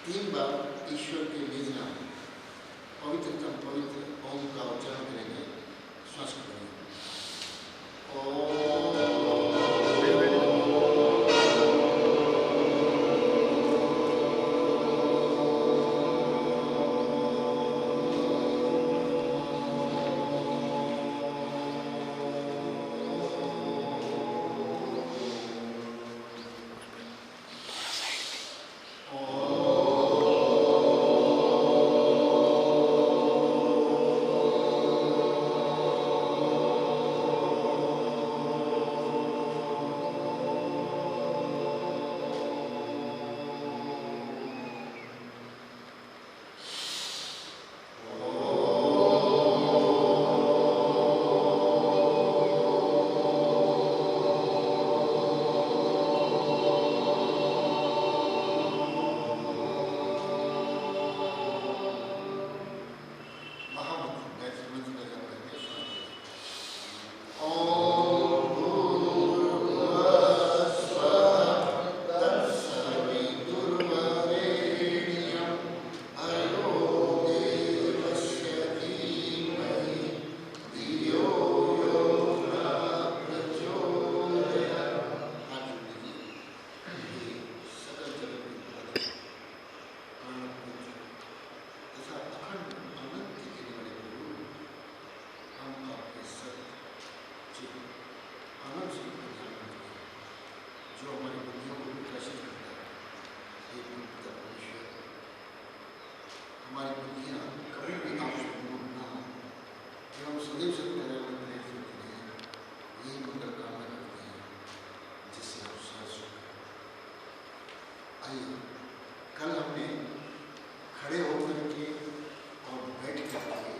3 बार ईश्वर के निज नाम पवित्रतम पवित्र ओम का उच्चारण करेंगे। श्वास करेंगे। कल हमने खड़े होकर के और बैठ करके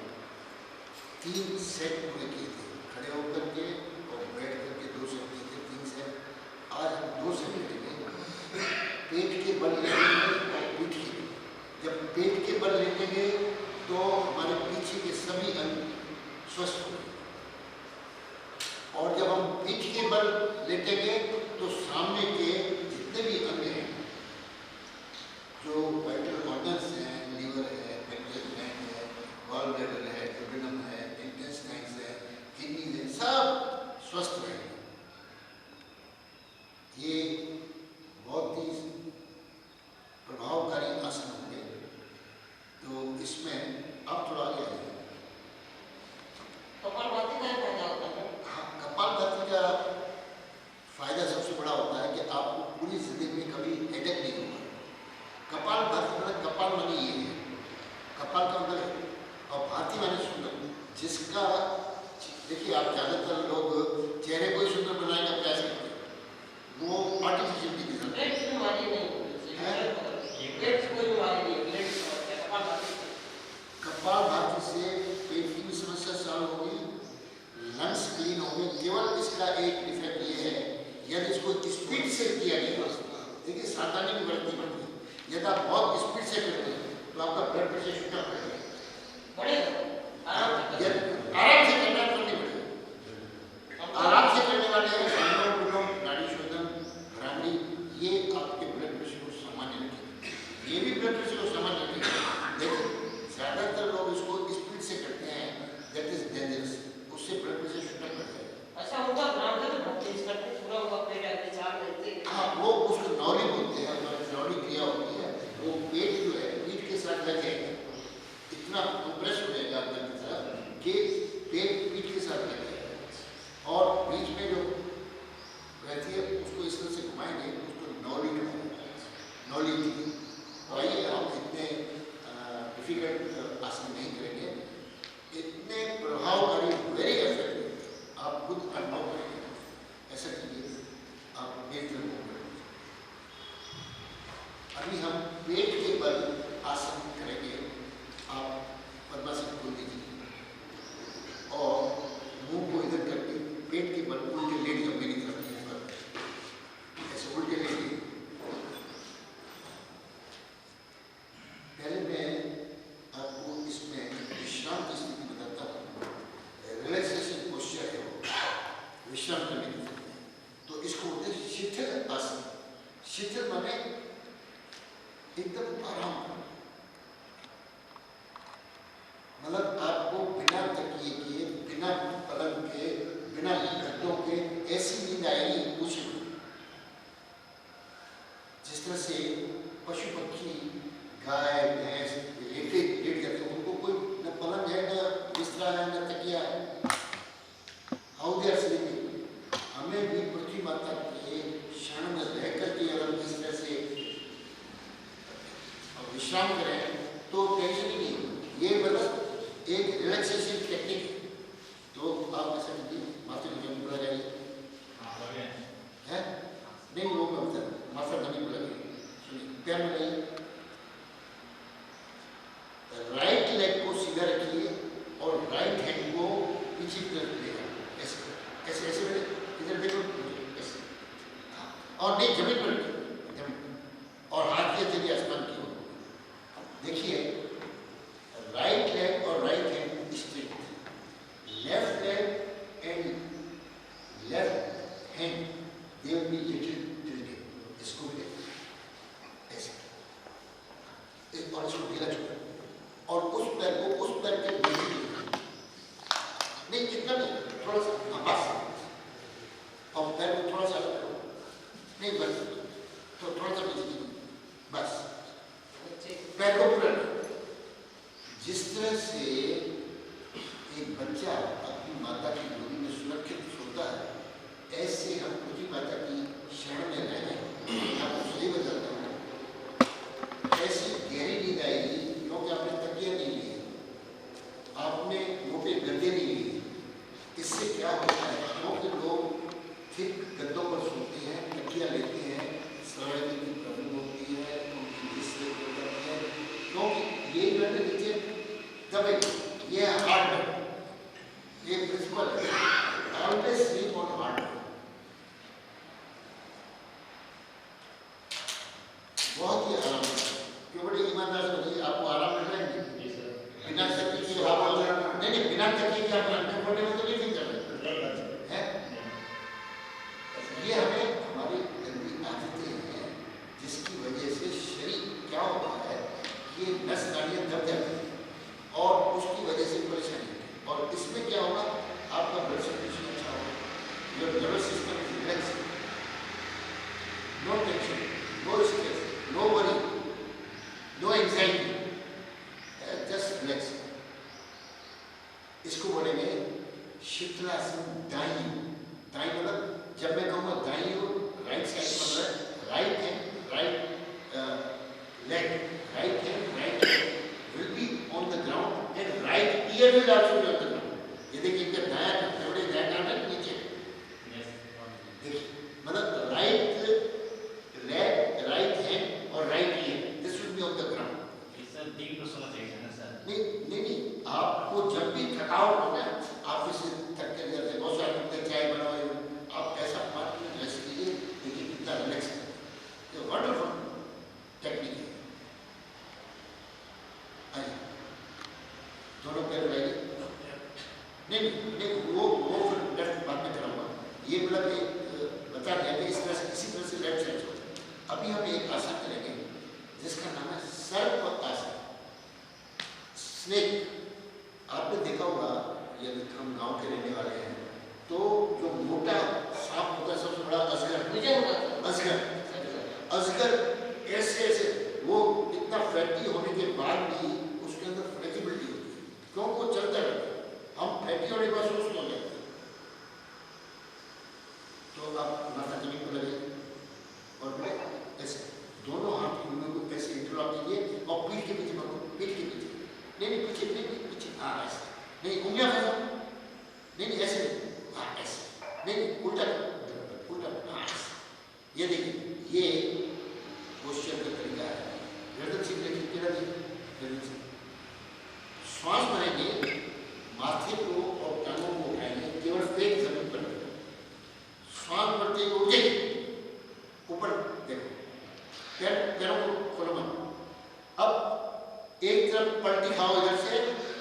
3 सेट पूरे किए थे। खड़े होकर के और बैठ करके 2 सेट किए थे, 3 सेट। आज हम 2 सेट करेंगे। पेट के बल लेंगे और पीठ के। जब पेट के बल लेंगे तो हमारे पीछे के सभी अंग स्वस्थ होंगे, और जब हम पीठ के बल लेटेंगे तो सामने के जितने भी अंग हैं, जो वाइटल ऑर्गन्स हैं, लीवर है, पेंक्रियास ग्लैंड है, गॉल ब्लैडर है, ड्यूडेनम है, इंटेस्टाइन्स है, किडनीज है, सब स्वस्थ रहेंगे। ये बहुत ही प्रभावकारी आसन होंगे। तो इसमें आप थोड़ा आगे आइए। कपालभाति का फायदा होता है? हाँ, कपालभाति का फायदा सबसे बड़ा होता है कि आपको पूरी जिंदगी में कभी हेडेक नहीं होगा। कपालभाति मतलब कपाल माने ये है, कपाल का मतलब, और भाति माने सुंदर। जिसका देखिए, आप ज़्यादातर लोग चेहरे को ही सुंदर बनाने का प्रयास करते हैं, वो आर्टिफिशियल डिजाइन है। बीमारी नहीं है, कोई बीमारी नहीं है। कपालभाति से पेट की भी समस्या सॉल्व होगी, लंग्स क्लीन होंगे। केवल इसका एक इफेक्ट ये है, यदि इसको स्पीड से किया गया, देखिए सावधानी भी बरतनी पड़ती है। यदि आप बहुत स्पीड से करते हैं तो आपका ब्लड प्रेशर शूट अप बढ़ेगा। आराम से करना पड़ेगा। आराम से करने वाले अनुलोम विलोम, नाड़ी शोधन, भ्रामरी, ये आपके ब्लड प्रेशर को सामान्य रखेगा। ये भी ब्लड प्रेशर को सामान्य रखेगा, लेकिन ज़्यादातर लोग इसको स्पीड से करते हैं, दैट इज डेंजरस। उससे ब्लड प्रेशर शूट अप करता है। अच्छा, उनका भ्रामरी तो बहुत तेज करते हैं, पूरा उनका पेट ऐसे चाल देते हैं। हाँ, वो उसको नौली बोलते हैं, नौली क्रिया होती है। वो पेट जो है पीठ के साथ लग जाएगा, इतना कंप्रेस हो जाएगा अंदर की तरफ कि पेट पीठ के साथ लग जाएगा, और बीच में जो रहती है उसको इस तरह से घुमाएंगे, उसको नौली कहते हैं, नौली। और ये हम इतने डिफिकल्ट आसन नहीं करेंगे, इतने प्रभावकारी, वेरी इफेक्टिव, आप खुद अनुभव करेंगे। ऐसा कीजिए, आप नेत्र को अभी हम पेट के बल आसन करेंगे। आप पद्मासन खोल दीजिए और मुंह को इधर करके पेट के बल उल्टे लेट जाओ मेरी तरफ, ऐसे उल्टे लेटिए। पहले मैं आपको इसमें विश्राम की स्थिति बताता हूँ। रिलैक्सेशन पोस्चर है, वो विश्राम करने की स्थिति है। तो इसको बोलते हैं शिथिल आसन। शिथिल माने एकदम आराम करो। मतलब आपको बिना तकिए के, बिना पलंग के, बिना गद्दों के ऐसी नींद आएगी कुछ नहीं। जिस तरह से पशु पक्षी, गाय भैंस लेट जाते हैं, उनको कोई न पलंग है, न बिस्तरा है, न तकिया है। How they are sleeping. हमें भी पृथ्वी माता के क्षण में रह करके अगर इस तरह से विश्राम करें तो टेंशन ही नहीं। ये मतलब एक रिलैक्सेशन टेक्निक है। तो आप ऐसा कीजिए, माथे को जमीन पर लगाइए, है नहीं वो मैं बता रहा, माथा जमीन पर लगाइए, सुनिए, पैर में लगाइए, राइट लेग को सीधा रखिए और राइट हैंड को पीछे की तरफ ले जाओ, ऐसे ऐसे ऐसे बैठे, इधर देखो ऐसे, हाँ, और नहीं जमीन पर रखिए, जमीन, और हाथ के जरिए आसमान की ओर देखिए। राइट लेग और right hand straight, left leg and left hand they will be little tilted, इसको भी ऐसे, इस और इसको ढीला छोड़ो और उस पैर को उस पैर के नीचे नहीं, इतना नहीं, थोड़ा सा बस, और पैर को थोड़ा सा नहीं, बस तो थोड़ा सा नीचे, बस पैर को पूरा। जिस तरह से एक बच्चा अपनी माता की गोदी में सुरक्षित सोता है, ऐसे हम पृथ्वी माता की शरण में रह रहे। आपको सही बताता हूँ, ऐसी गहरी नींद आएगी क्योंकि आपने तकिया नहीं लिए, आपने मोटे गद्दे नहीं लिए। इससे क्या होता है, क्योंकि लोग थिक गद्दों पर सोते हैं, तकिया लेते हैं, सर्वाइवल की प्रॉब्लम होती है, उनकी डिस्क हो जाती है, क्योंकि ये गद्दे नीचे दबे, ये हार्ड, ये प्रिंसिपल है, ऑलवेज स्लीप ऑन हार्ड। बहुत ही आराम है, क्यों बड़ी ईमानदार से बताइए, आपको आराम मिल रहा है? बिना तकिए के आप नहीं, बिना तकिए के आप अनकंफर्टेबल तो नहीं फील कर रहे हैं? ये हमें हमारी गंदी आदतें हैं जिसकी वजह से शरीर क्या होता है, ये नस नाड़ियाँ दब जाती हैं और उसकी वजह से परेशानी होती है। और इसमें क्या होगा, आपका ब्लड सर्कुलेशन अच्छा होगा, your nervous system is relax, no tension, no stress, no worry, no anxiety, just relax. इसको बोलेंगे शीतलासन दाई। दाई मतलब जब मैं कहूँगा दाई ओर, राइट साइड मतलब right hand, right leg, right hand, right will be on the ground and right ear will also be on the ground. ये देखिए इनका दायां थोड़े दायां कान है नीचे, देखिए मतलब राइट लेग, राइट हैंड और right year, this will be on the ground. नहीं, आपको जब भी थकावट हो ना, आप इसे थक कर जाते हैं, बहुत सारे चाय बनाओ, आप ऐसा 5 मिनट रेस्ट कीजिए, देखिए कितना रिलैक्स है। ये वंडरफुल टेक्निक है। आइए दोनों पैर लगाइए, नहीं वो फिर लेफ्ट बाद में कराऊंगा। ये मतलब एक बता दिया कि इस तरह से, इसी तरह से लेफ्ट साइड से। अभी हम एक आसन करेंगे जिसका नाम है सर्प आसन, स्नेक। आपने देखा होगा, यदि हम गांव के रहने वाले हैं तो जो मोटा सांप होता है, सबसे बड़ा अजगर ऐसे ऐसे, वो इतना फैटी होने के बाद भी उसके अंदर फ्लेक्सिबिलिटी होती है, क्योंकि वो चलता रहता है। हम फैटी होने के बाद सुस्त हो जाते हैं। तो आप माथा जमीन पर लगाइए और फिर ऐसे दोनों हाथ की उंगलियों को ऐसे इंटरलॉक कीजिए और पीठ के पीछे पकड़ो, पीठ के पीछे, नहीं पीछे, हाँ ऐसे, नहीं उंगलियां फंसा, नहीं ऐसे नहीं, हाँ ऐसे, नहीं उल्टा, हाँ ऐसे। ये देखिए, ये पोस्चर का तरीका है। गर्दन सीध रखिए, टेढ़ा देखिए, गर्दन सीध, श्वास भरेंगे, माथे को और टांगों को उठाएंगे, केवल पेट जमीन पर रखें, श्वास भरते हुए उठेंगे, ऊपर देखो, पैरों को खोलो मत। अब एक तरफ पलटी खाओ इधर से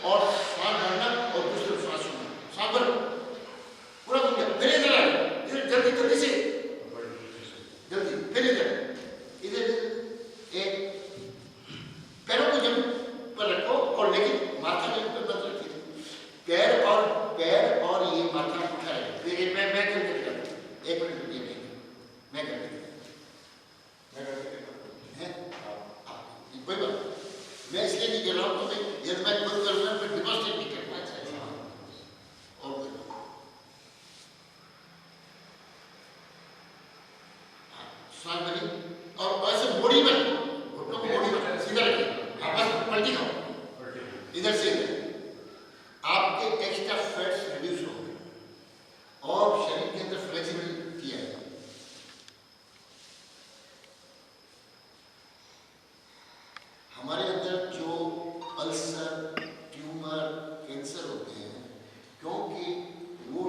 और श्वास भरना और दूसरी तरफ श्वास छोड़ना, श्वास भरो पूरा घूम गया, फिर इधर जल्दी से, जल्दी फिर इधर 1 ये मैं खुद करूँगा, फिर डिमॉन्स्ट्रेट नहीं करूँगा। अच्छा अच्छा। और श्वास भरिए और ऐसे मोड़ी में घुटनों को मोड़ी में सीधा रखिए। हाँ बस पलटी खाओ इधर से इधर। आपके एक्स्ट्रा फैट्स रिड्यूस होंगे और शरीर के अंदर फ्लेक्सिबिलिटी आएगी। हमारे अंदर जो अल्सर, ट्यूमर, कैंसर होते हैं, क्योंकि वो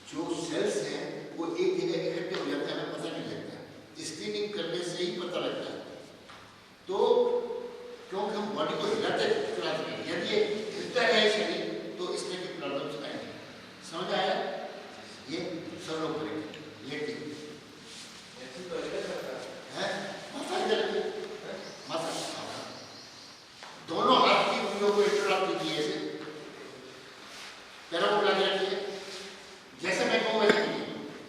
जो सेल्स हैं वो एक जगह इकट्ठे हो जाते हैं, हमें पता नहीं लगता। स्क्रीनिंग करने से ही पता लगता है। तो क्योंकि हम बॉडी को हिलाते चलाते हैं, यदि ये हिलता है शरीर तो इस तरह की प्रॉब्लम्स आएंगी। समझ आया? ये सब लोग करेंगे। ये ठीक है। माथा इधर रखिए, माथा दोनों हाथ की उंगलियों को इंटरलॉक कीजिए ऐसे, पैरों को लगा रखिए। जैसे मैं कहूँ वैसे कीजिए।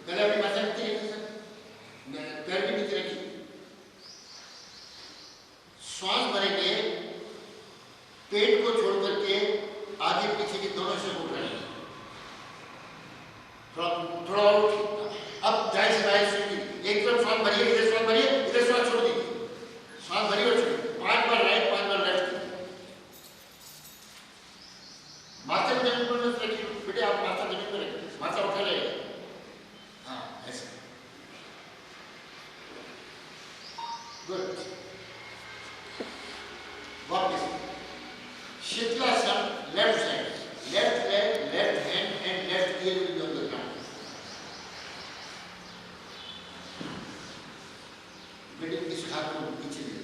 पहले अपनी माथा नीचे रखिए सर, पैर भी नीचे रखिए। श्वास भरेंगे, पेट को छोड़ करके आगे पीछे के दोनों हिस्से को उठाइए। थोड़ा और उठिए। अब दाएं से बाएं स्विंग। एक तरफ श्वास भरिए, इधर श्वास भरिए, इधर श्वास छोड़ दीजिए। श्वास भरिए और छोड़िए। 5 बार राइट, 5 बार लेफ्ट। माथा जमीन पर मत रखिए बेटे, आप माथा जमीन पर रखिए, माथा उठा रहेगा। हाँ ऐसे। गुड। वापस शीतलासन, left side, left leg, left hand and left ear will be on the ground. बेटे इस हाथ को नीचे ले,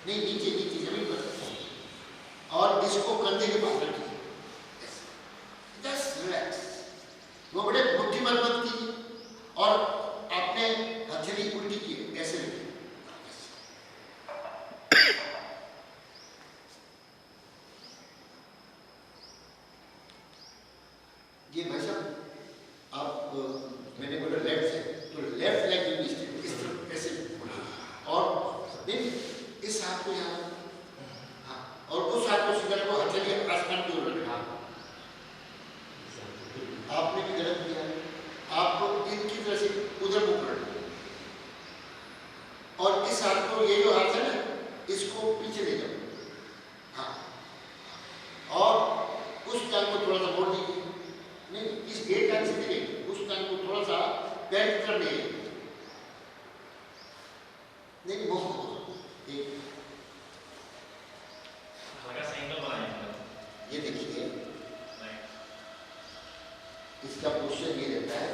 नहीं नीचे नीचे जमीन पर, और इसको कंधे के पास रखिए। Just relax. वो बड़े मुट्ठी मत कीजिए और आपने हथेली उल्टी की ऐसे रखिए। ये भाई साहब आप मैंने बोला लेफ्ट से, तो लेफ्ट लेग में इस ऐसे और नहीं इस हाथ को यहाँ, हाँ, और उस हाथ को सीधा रखो, हथेली आसमान की ओर रखो। आपने भी गलत किया, आपको इनकी तरह से उधर मुंह करना और इस हाथ को, ये जो हाथ है ना, इसको पीछे ले जाओ। हाँ, और उस टांग को थोड़ा सा मोड़ दीजिए। नहीं, इस एक टांग से नहीं, उस टांग को थोड़ा सा पैर की तरफ ले, नहीं मुंह एक हल्का साइकिल बनाएंगे। ये देखिए इसका पोस्चर ये रहता है,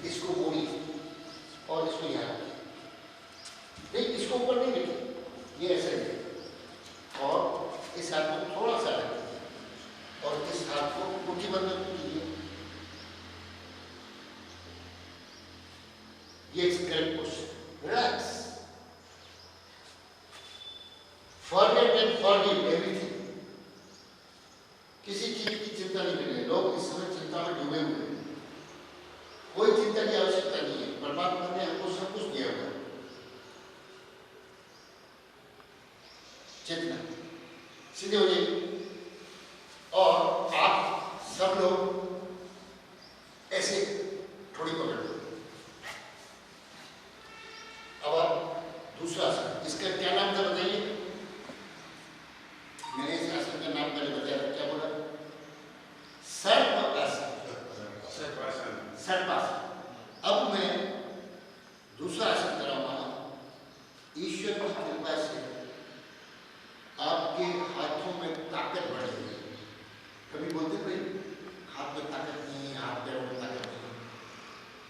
इसको मोड़िए और इसको यहाँ रखिए। नहीं इसको ऊपर नहीं रखिए, ये ऐसे रखिए और इस हाथ को थोड़ा सा रखिए और इस हाथ को मुट्ठी बंद कीजिए। ये correct posture. Relax. Forget and forgive everything. किसी चीज की चिंता नहीं करें। लोग इस समय चिंता में डूबे हुए हैं। कोई चिंता की आवश्यकता नहीं है। परमात्मा ने हमको सब कुछ दिया हुआ है। चेतना सीधे हो जाइए और आप सब लोग ऐसे थोड़ी पकड़ लो। अब आप दूसरा आसन, इसका क्या नाम था बताइए? मैंने इस आसन का नाम पहले बताया था, क्या बोला? सर्पासन। सर्पासन। अब मैं दूसरा आसन कराऊंगा। ईश्वर की कृपा से आपके हाथों में ताकत बढ़ेगी। कभी बोलते भाई हाथ में ताकत नहीं है, हाथ पैरों में ताकत नहीं,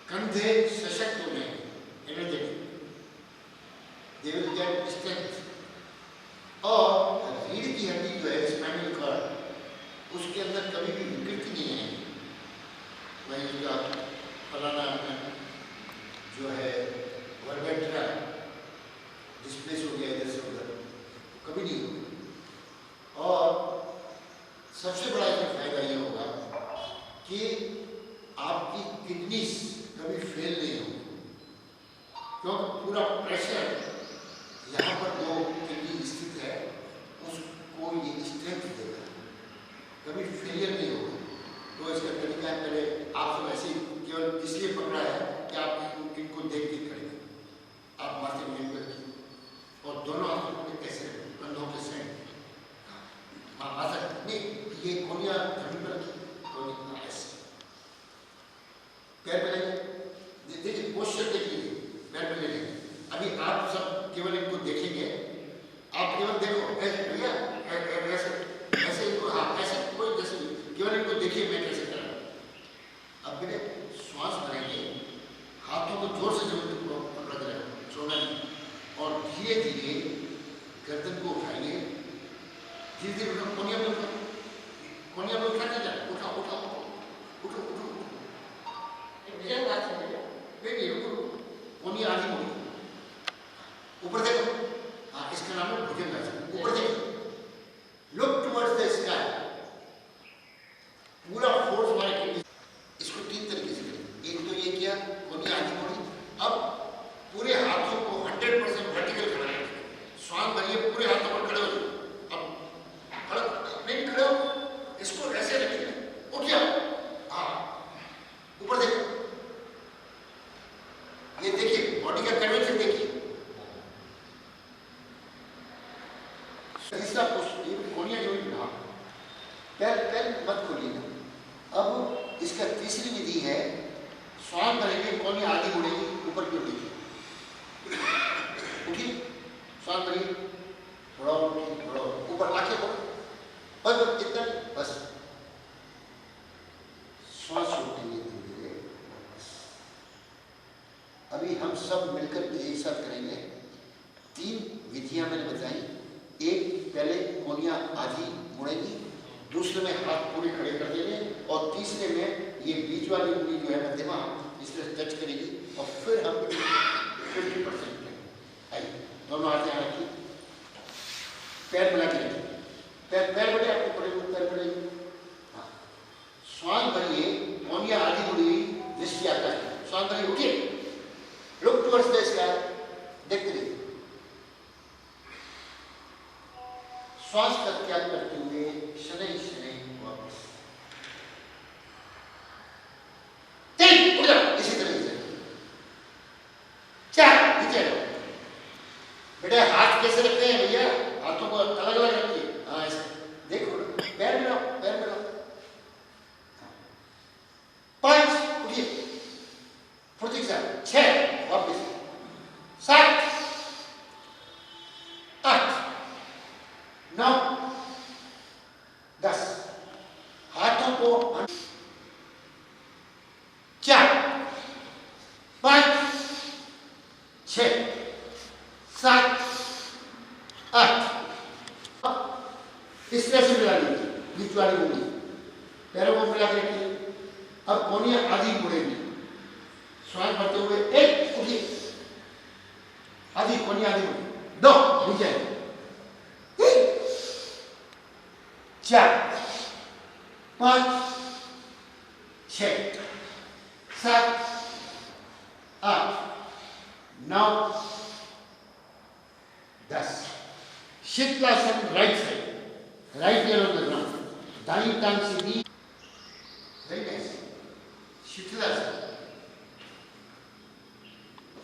कंधे सशक्त हो गए, energetic, they will get strength. और रीढ़ की हड्डी जो है, स्पाइनल कॉर्ड, उसके अंदर कभी भी विकृति नहीं है। वही उसका फलाना जो है वर्बेट्रा डिस्प्लेस हो गया इधर से उधर, कभी नहीं होगा। और सबसे बड़ा इसका फायदा ये होगा कि आपकी किडनीज कभी फेल नहीं होगी, क्योंकि पूरा प्रेशर यहाँ पर जो किडनी स्थित है उसको अभी आप सब केवल इनको देखेंगे, आप केवल देखो भैया ऐसे ऐसे इनको, हाँ ऐसे कोई जैसे केवल इनको देखिए मैं कैसे कर रहा हूँ। अब बेटे श्वास भरेंगे, हाथों को जोर से जमीन को पकड़ रहे हो, छोड़ना नहीं, और धीरे धीरे गर्दन को उठाइए, धीरे धीरे उठा, कोनिया में उठा, कोनिया में उठा जाए, उठा उठा उठो उठो विजन बात है ना। बेटी रुको, कोनिया आधी मोड़ी, ऊपर देखो, हाँ इसका नाम है भुजंगासन। ऊपर देखो, लुक टुवर्ड्स द स्काई, पूरा फोर्स हमारे किडनी। इसको तीन तरीके से करें, एक तो ये किया कोनिया आधी मोड़ी, अब पूरे हाथों को 100% वर्टिकल खड़ा रखें, श्वास भरिए, पूरे हाथों पर खड़े हो जाओ। अब खड़े नहीं, खड़े हो, इसको ऐसे रखिए, उठिए, हाँ ऊपर देखो, ये देखिए बॉडी का कन्वेंशन देखिए। तीसरा कोनिया जो ना, पैर पैर मत खोलिएगा। अब इसका तीसरी विधि है, श्वास भरेंगे, कोनिया आधी मुड़ेगी, ऊपर की ओर देखिए, उठिए, श्वास भरिए, थोड़ा उठिए, थोड़ा ऊपर, आंखें खोलो, बस इतना, बस श्वास छोड़ेंगे धीरे धीरे। अभी हम सब मिलकर एक साथ करेंगे। तीन विधियां मैंने बताई, एक पहले कोनिया आधी मुड़ेगी, दूसरे में हाथ पूरे खड़े कर देंगे, और तीसरे में ये बीच वाली उंगली जो है मध्यमा इसमें टच करेगी, और फिर हम 50% करेंगे। आइए दोनों हाथ यहाँ रखिए, पैर मिला के रखिए, पैर पैर बढ़े, आपको पड़ेगा, पैर बढ़ेगी, हाँ श्वास भरिए, कोनिया आधी मुड़ी, दृष्टि आता है, श्वास भरिए, उठिए, लुक टुवर्ड्स द स्काई, देखते रहिए, श्वास का त्याग करते हुए शनै शनै वापस, तीन उठ जाओ, इसी तरह से चार नीचे जाओ। बेटे हाथ कैसे रखते हैं भैया, हाथों को अलग अलग रखिए, हाँ ऐसे देखो, पैर मिलाओ, पैर मिलाओ, पांच उठिए, फुर्ती के साथ, छह वापस, सात, आठ, 9, 10, हाथों को 4, 5, 6, 7, 8, इस तरह से मिला लीजिए, बीच वाली उंगली, पैरों को मिला के रखिए। अब कोनिया आधी मुड़ेगी, श्वास भरते हुए, एक उठिए, आधी कोनिया आधी मुड़ी, दो नीचे, 4, 5, 6, 7, 8, 9, 10। शीतलासन right side, right ear on the ground, दाईं टांग सीधी, वेरी नाइस, शीतलासन।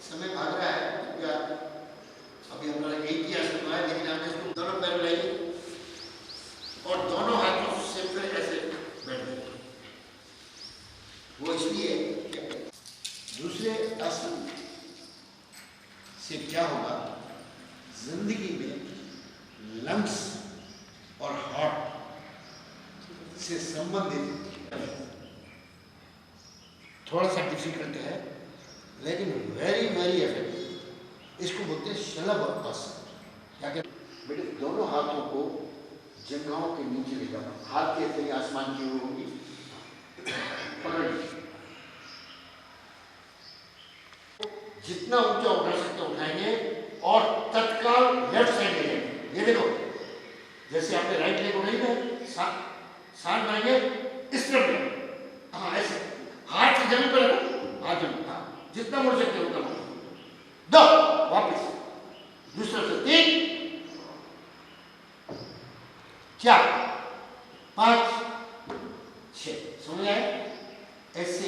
समय भाग रहा है, कृपया अभी हमारा एक ही आसन हुआ है, लेकिन आपने इसको दोनों पैर मिलाइए और दोनों हाथों से फिर ऐसे बैठ जाइए। वो इसलिए दूसरे आसन से क्या होगा, जिंदगी में लंग्स और हार्ट से संबंधित थोड़ा सा डिफिकल्ट है, लेकिन वेरी वेरी इफेक्टिव। इसको बोलते हैं शलभ आसन। क्या कहते हैं बेटे, दोनों हाथों को जंघाओं के नीचे ले जाओ, हाथ की हथेली आसमान की ओर होगी, पकड़ जितना ऊंचा उठा सकते उठाएंगे, और तत्काल लेफ्ट साइड ले जाएंगे। ये देखो, जैसे आपने राइट लेग उठाई है, सांस बनाएंगे, इस तरफ ले, हाँ ऐसे, हाथ से जमीन पर रखो, हाथ जमीन, हाँ जितना मुड़ सकते हो उतना मुड़ो, दो वापस, दूसरा से 3, 4, 5, 6, समझ आए? ऐसे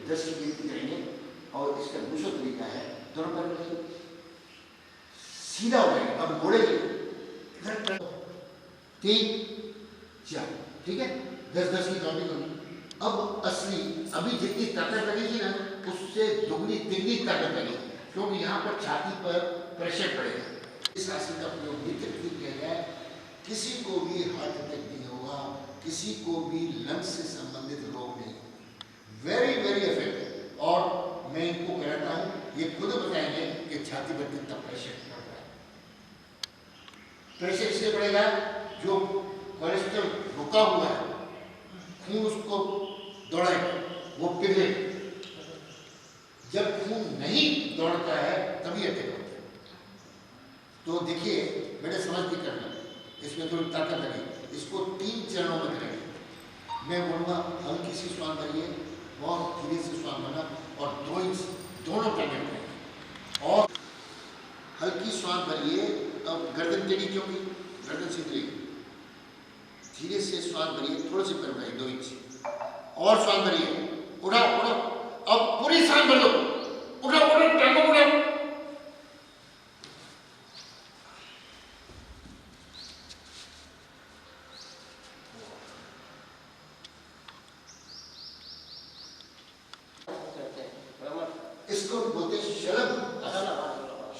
10 की गिनती करेंगे। और इसका दूसरा तरीका है, दोनों पैर में सीधा हो जाएगा, अब मोड़ेंगे, इधर 3, 4, ठीक है, 10-10 की काउंटिंग होगी। अब असली, अभी जितनी ताकत लगेगी ना, उससे दुगनी तिगनी ताकत लगेगी। क्योंकि यहाँ पर छाती पर प्रेशर पड़ेगा। इस आसन का प्रयोग नित्य किया गया है। किसी को भी हार्ट अटैक नहीं होगा, किसी को भी लंग्स से संबंधित रोग नहीं, वेरी वेरी इफेक्टिव। और मैं इनको कहता हूँ, ये खुद बताएंगे कि छाती पर कितना प्रेशर पड़ रहा है। प्रेशर इसलिए पड़ेगा जो कोलेस्ट्रॉल रुका हुआ है, खून उसको दौड़ाए, वो पिघले। जब खून नहीं दौड़ता है तभी अटैक होता है। तो देखिए बेटे, समझ के करना, इसमें थोड़ी ताकत लगी। इसको 3 चरणों में करेंगे। मैं बोलूँगा हल्की सी श्वास भरिए, बहुत धीरे से श्वास भरना, और 2 इंच दोनों टांगें करेंगे। और हल्की श्वास भरिए। अब गर्दन टेढ़ी क्यों की? गर्दन सीधी। धीरे से श्वास भरिए, थोड़े से पैर बढ़ाइए 2 इंच, और श्वास भरिए। उठाओ उठाओ, अब पूरी सांस भर लो। उठाओ उठाओ, टांगों उठाओ। इसको बोलते हैं शलभ।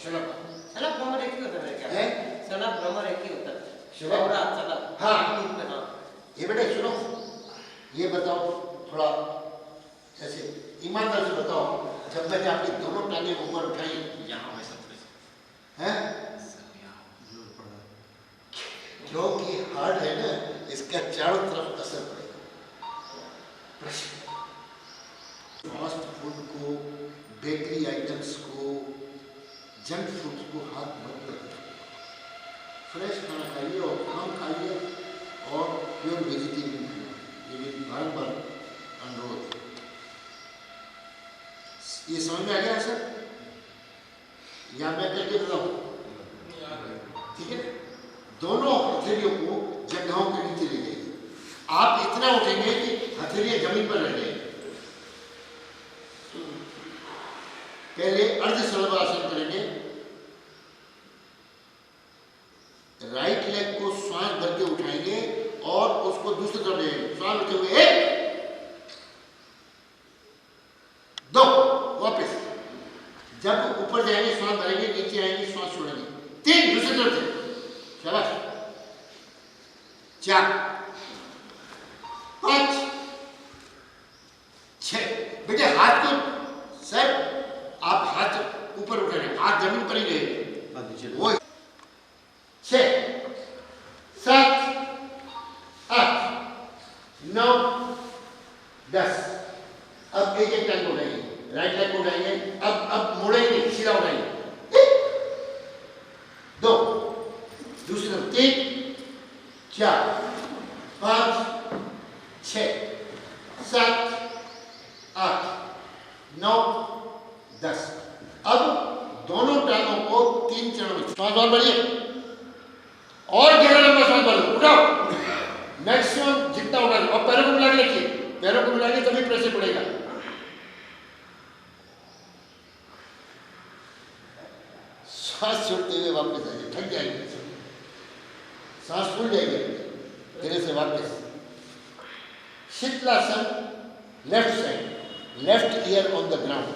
शलभ सलभ भ्रमर एक ही होता है क्या? है? सलभ भ्रमर एक ही होता है। शलभ? और सलभ। हाँ। ये बेटे सुनो, ये बताओ थोड़ा ऐसे ईमानदार से बताओ, जब मैंने आपकी दोनों टांगें ऊपर उठाई यहाँ वैसा थोड़ा हैं, क्योंकि हार्ड है ना, इसका चारों तरफ असर पड़ेगा। फास्ट फूड को, बेकरी आइटम्स को, जंक फूड को हाथ मत लगाइए। फ्रेश खाना खाइए और कम खाइए, और प्योर वेजिटेरियन खाइए। ये मेरी बार-बार अनुरोध है। ये समझ में आ गया सर? या मैं करके बताऊँ? ठीक है। दोनों हथेलियों को जगहों के नीचे ले जाइए। आप इतना उठेंगे कि हथेलियां जमीन पर रह जाएंगी। पहले अर्ध शलभासन करेंगे। राइट लेग को श्वास भर के उठाएंगे और उसको दूसरी तरफ ले जाएंगे। श्वास लेते हुए 1 2, वापस। जब ऊपर जाएंगे श्वास भरेंगे, नीचे आएंगे श्वास छोड़ेंगे। 3, दूसरी तरफ से। शाबाश। 4 5 6। बेटे हाथ को, सर आप हाथ ऊपर उठा रहे हैं, हाथ जमीन पर ही रहेंगे। वो 6 7 8 9 10। अब एक एक टाइम उठाएंगे। राइट लेग को उठाएंगे। अब मुड़ेंगे, सीधा उठाएंगे। 1 2, दूसरी तरफ 3 4 5 6 7 8 9 10। अब दोनों टांगों को 3 चरणों में श्वास और बढ़िए, और गहरा लंबा श्वास भरो। उठाओ मैक्सिमम जितना उठा लो, और पैरों को मिला के रखिए। पैरों को मिला के तभी प्रेशर पड़ेगा। सांस छोड़ते हुए वापस आइए, थक जाएंगे, सांस फूल जाएगी। धीरे से वापस। शीतलासन, left side, left ear on the ground,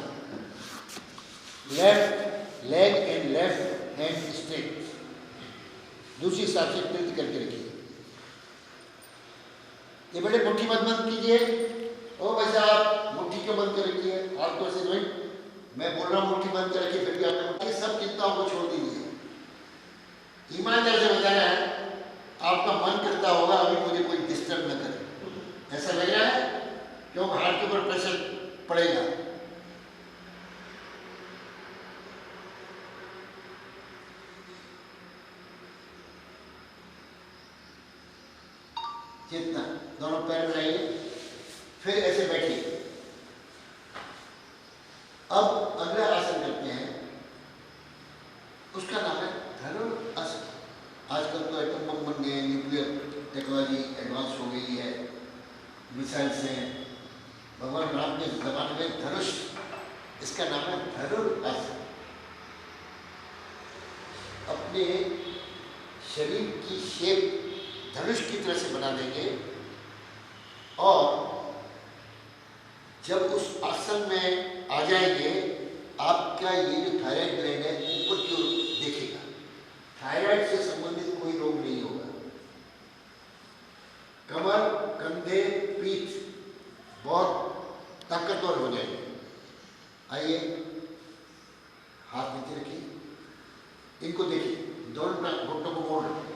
left leg and left hand straight. दूसरी साथ से कृत करके रखिए। ये बड़े मुट्ठी मत बंद कीजिए। ओ भाई साहब, मुट्ठी क्यों बंद कर रखी है? आप तो ऐसे नहीं, मैं बोल रहा हूँ मुट्ठी बंद कर रखिए, फिर भी आपने ये सब चिंताओं को छोड़ दीजिए। ईमानदार से बताना है, आपका मन करता होगा अभी मुझे कोई डिस्टर्ब न करे, ऐसा लग रहा है? क्यों? हार्ट के ऊपर प्रेशर पड़ेगा। जितना दोनों पैर बनाइए, फिर ऐसे बैठिए। अब अगला आसन करते हैं, उसका नाम है धनुरासन। आजकल तो एटम बम बन गए, न्यूक्लियर टेक्नोलॉजी एडवांस हो गई है, मिसाइल्स हैं। भगवान राम के जमाने में धनुष, इसका नाम है धनुरासन। अपने शरीर की शेप धनुष की तरह से बना देंगे, और जब उस आसन में आ जाएंगे आपका ये जो थायराइड ग्लैंड है ऊपर की ओर देखेगा। थायराइड से संबंधित कोई रोग नहीं होगा। कमर, कंधे, पीठ बहुत ताकतवर हो जाएगी। आइए, हाथ नीचे रखिए, इनको देखिए, दोनों घुटनों को मोड़ रखिए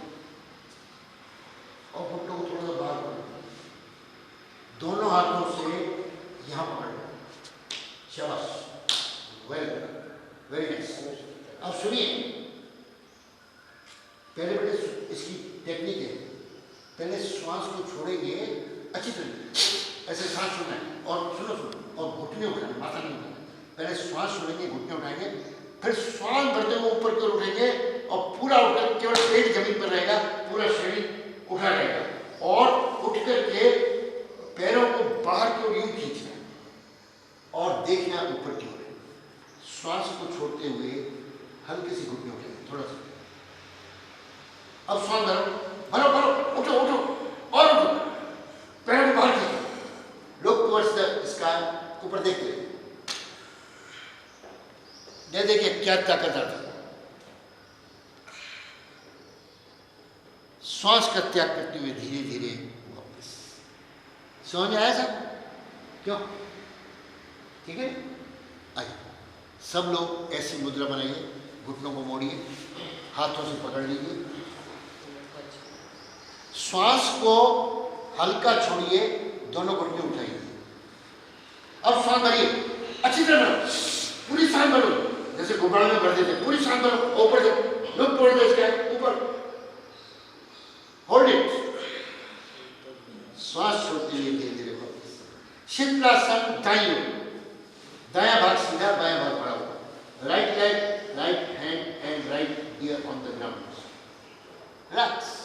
और घुटनों को थोड़ा सा बाहर करो। दोनों हाथों से यहाँ पकड़ लो। शाबाश, वेल, वेरी नाइस। अब सुनिए, पहले बेटे इसकी टेक्निक है, पहले श्वास को छोड़ेंगे अच्छी तरह, ऐसे सांस छोड़ना है और सुनो और घुटने उठाएंगे, माथा नहीं उठाना। पहले श्वास छोड़ेंगे, घुटने उठाएंगे, फिर श्वास भरते हुए ऊपर की ओर उठेंगे और पूरा उठकर केवल पेट जमीन पर रहेगा, पूरा शरीर उठा रहेगा और उठ करके पैरों को बाहर की ओर यूं खींचना और देखना ऊपर की ओर। श्वास को छोड़ते हुए हल्के से घुटने उठाएंगे, थोड़ा सा। अब श्वास भरो, भरो भरो, उठो उठो और उठो, पैरों को बाहर खींचो, लुक टुवर्ड्स द स्काई, ऊपर देखते हैं। ये देखिए क्या ताकत आता है। श्वास का त्याग करते हुए धीरे धीरे वापस। समझ आया सब? क्यों? ठीक है, आइए सब लोग ऐसी मुद्रा बनाइए, घुटनों को मोड़िए, हाथों से पकड़ लीजिए, श्वास को हल्का छोड़िए, दोनों घुटने उठाइए। अब सांस भरिए, अच्छी तरह भरो, पूरी सांस भरो, जैसे गुब्बारे में भर देते, पूरी सांस भरो, ऊपर से लुक टुवर्ड्स द स्काई, ऊपर, होल्ड इट, श्वास छोड़ते हुए धीरे धीरे वापस। शीतलासन दाईं ओर, दायां भाग सीधा, बायां भाग बढ़ा हुआ, right leg, right hand and right ear on the ground, relax.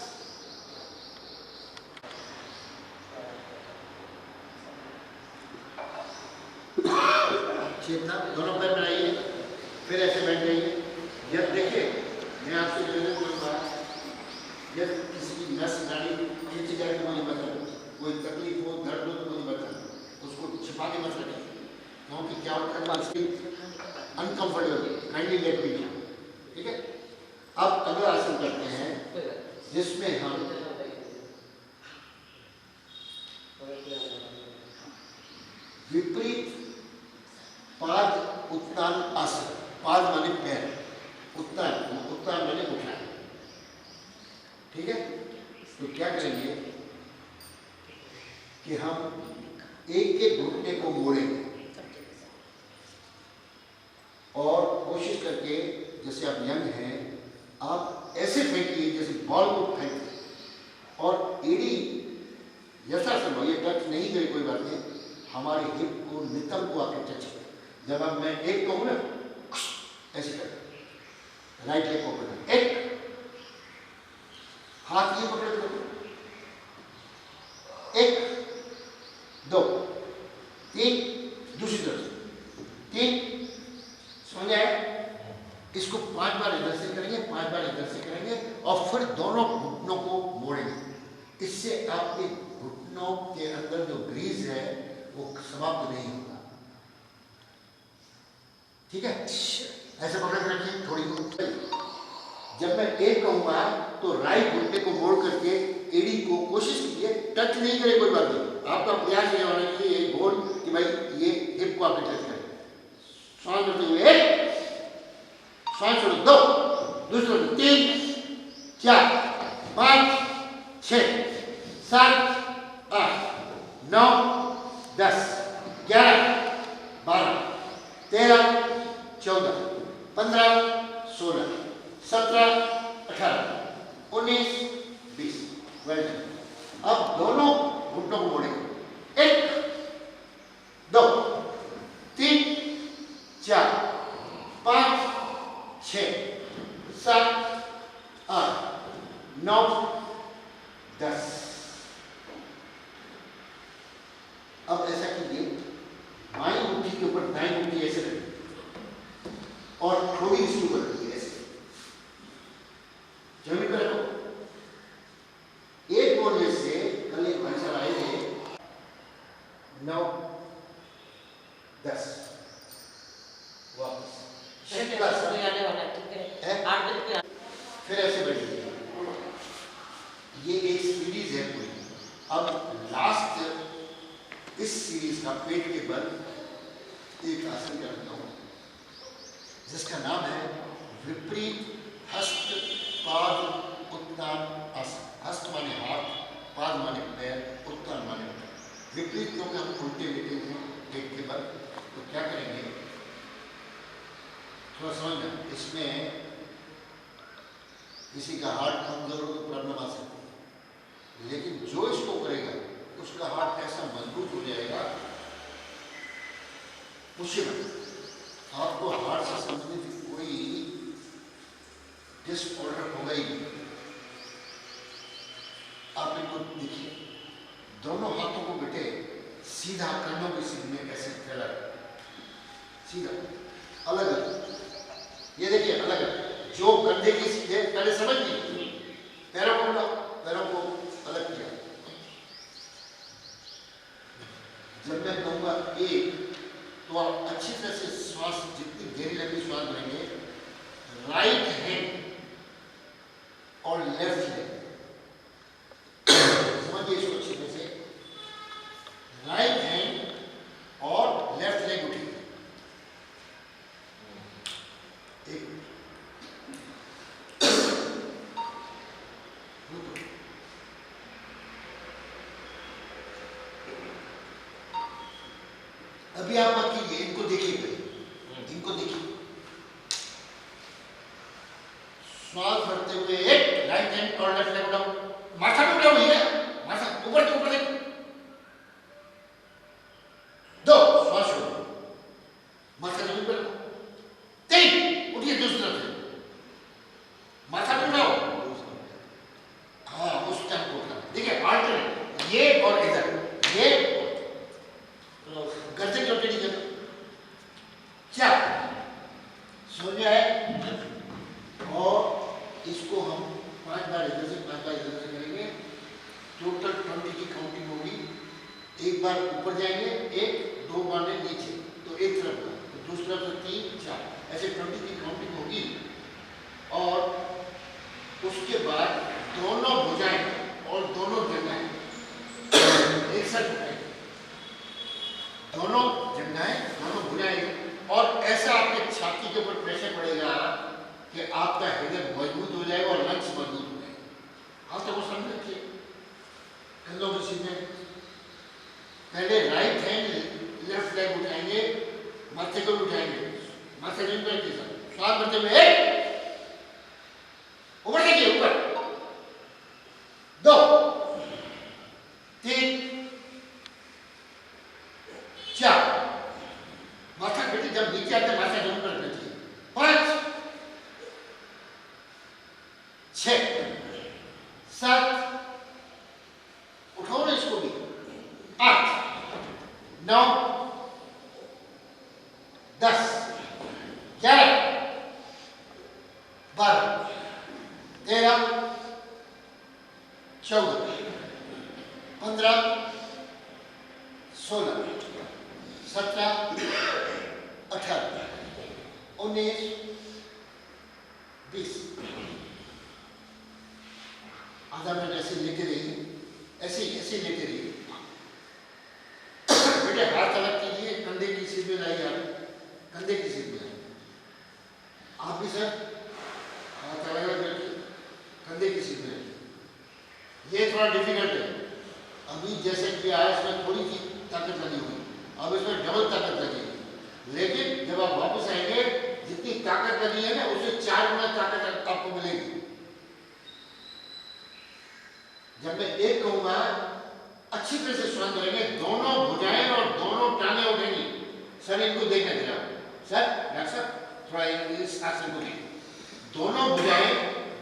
Chetna, दोनों पैर बनाइए, फिर ऐसे बैठ जाइए। जब देखिए मैं आपसे निवेदन करूँगा, जब किसी की नस नाड़ी खींची जाए तो मुझे बताना, कोई तकलीफ हो, दर्द हो तो मुझे बताना, उसको छिपा के मत रखें, क्योंकि क्या होता है uncomfortable, kindly let me know, ठीक है। अब अगला आसन करते हैं जिसमें हम विपरीत पाद उत्तान आसन, पाद माने पैर, उत्तान, उत्तान माने उठना, ठीक है। तो क्या करेंगे कि हम एक एक घुटने को मोड़ेंगे और कोशिश करके, जैसे आप यंग हैं, आप ऐसे फेंकिए जैसे बॉल को फेंकते और एड़ी यथासंभव हो, ये टच नहीं करे कोई बात नहीं, हमारे हिप को, नितंब को आके टच करें। जब अब मैं एक कहूँ ना, ऐसे कर, राइट लेग को पकड़, एक हाथ ये पकड़ दो, एक, दो, तीन, दूसरी तरफ, तीन, समझ आए? इसको 5 बार इधर से करेंगे, 5 बार इधर से करेंगे और फिर दोनों घुटनों को मोड़ेंगे। इससे आपके घुटनों के अंदर जो ग्रीस है वो समाप्त नहीं होगा, ठीक है। ऐसे पकड़ के रखिए, थोड़ी दूर। जब मैं एक कहूँगा तो राइट घुटने को मोड़ करके एड़ी को कोशिश कीजिए, टच नहीं करे कोई बात नहीं, आपका प्रयास ये होना चाहिए, ये गोल कि भाई ये हिप को आके टच करे। श्वास करते हुए एक, श्वास छोड़ो दो, दूसरे 3, 4, 5, 6, 7, 8, 9, 10, 11, 12, 13, 14, 15, 16, 17, 18, 19, 20। Well done. अब दोनों घुटनों को मोड़ेंगे, 1, 2, 3, 4, 5, 6, 7, 8, 9, 10। अब ऐसा कीजिए, बाईं मुट्ठी के ऊपर दाईं मुट्ठी ऐसे रखिए और थोड़ी इसके ऊपर रखिए, ऐसे जमीन पर रखो। एक मोड़ में से कल एक भाई साहब आए थे, 9, 10, वापस कोई आने वाला है, ठीक है? है? 8 बजे कोई फिर ऐसे बैठिए। ये एक सीरीज है पूरी। अब लास्ट इस सीरीज का पेट के बल एक आसन करता हूँ जिसका नाम है विपरीत हस्त पाद उत्तान आसन। हस्त माने हाथ, पाद माने पैर, उत्तान माने पैर। विपरीत क्योंकि हम उल्टे लेटे हैं पेट के बल, तो क्या करेंगे थोड़ा समझना। इसमें किसी का हार्ट कमजोर हो तो प्रॉब्लम आ सकती है, लेकिन जो इसको करेगा उसका हार्ट ऐसा मजबूत हो जाएगा, पूछिए मत। आपको हार्ट से संबंधित कोई डिसऑर्डर होगा ही नहीं। आप इनको देखिए, दोनों हाथों को बेटे सीधा कानों के सीध में ऐसे फैला, सीधा अलग अलग। ये देखिए अलग अलग। जो कंधे की सीधे पहले समझ लीजिए, पैरों को मिलाओ, पैरों को अलग किया। जब मैं कहूँगा एक, तो आप अच्छी तरह से श्वास, जितनी गहरी लंबी श्वास लेंगे, राइट हैंड और लेफ्ट हैंड, समझिए इसको अच्छी तरह से। राइट हैंड और लेफ्ट लेग उठी, एक अभी आप मत कीजिए, इनको देखिए पहले, इनको देखिए। श्वास भरते हुए एक, राइट हैंड और लेफ्ट लेग उठाओ, माथा भी उठाओ भैया, माथा ऊपर के ऊपर देखो। दो, श्वास छोड़ो, माथा जमीन पर रखो। तीन, उठिए दूसरी तरफ से, माथा भी उठाओ। हाँ, उस टाइम को उठाओ। देखिए आल्टरनेट, ये और इधर, ये गर्दन की रोटेटिंग करो। क्या समझ में आया? और इसको हम 5 बार इधर से 5 बार इधर से करेंगे। टोटल 20 की काउंटिंग होगी। एक बार ऊपर जाएंगे, एक, 2 बार नीचे, तो एक तरफ का, तो दूसरी तरफ से 3, 4, ऐसे 20 की काउंटिंग होगी। और उसके बाद दोनों भुजाएं और दोनों जंघाएं एक साथ उठाएंगे, दोनों जंघाएं, दोनों भुजाएं, और ऐसा आपके छाती के ऊपर प्रेशर पड़ेगा कि आपका हृदय मजबूत हो जाएगा और लंग्स मजबूत हो जाएगा। आप तो वो समझ रखिए। कंधों की सीध में पहले राइट हैंड लेफ्ट लेग उठाएंगे, माथे को उठाएंगे, माथे जमीन पर रखिए सर। श्वास भरते हुए एक, ऊपर देखिए, ऊपर, 2, 3, 4, माथा बेटे जब नीचे आते माथा जमीन पर रखना चाहिए। 5, 6, 7, उठाओ ना इसको भी, 8, 9, 10, 11, 12, 13, 14, 15, 16, 17, 18, 19, 20। आधा मिनट ऐसे लेते रहिए, ऐसे ऐसे लेते रहिए। बेटे हाथ अलग कीजिए, कंधे की सीध में लाइए, आप कंधे की सीध में लाइए। आप भी सर हाथ अलग अलग रखिए, कंधे की सीध में लाइए। ये थोड़ा डिफिकल्ट है। अभी जैसे कि आज इसमें थोड़ी सी ताकत लगी हुई, अब इसमें डबल ताकत लगेगी। लेकिन जब आप वापस आएंगे, जितनी ताकत लगी है ना, उससे 4 गुना ताकत आपको मिलेगी। जब मैं एक कहूंगा, अच्छी तरह से श्वास करेंगे, दोनों भुजाएं और दोनों टांगें उठेंगी। सर इनको देखना जरा, सर डॉक्टर साहब थोड़ा इस आसन को देखिए। दोनों भुजाएं,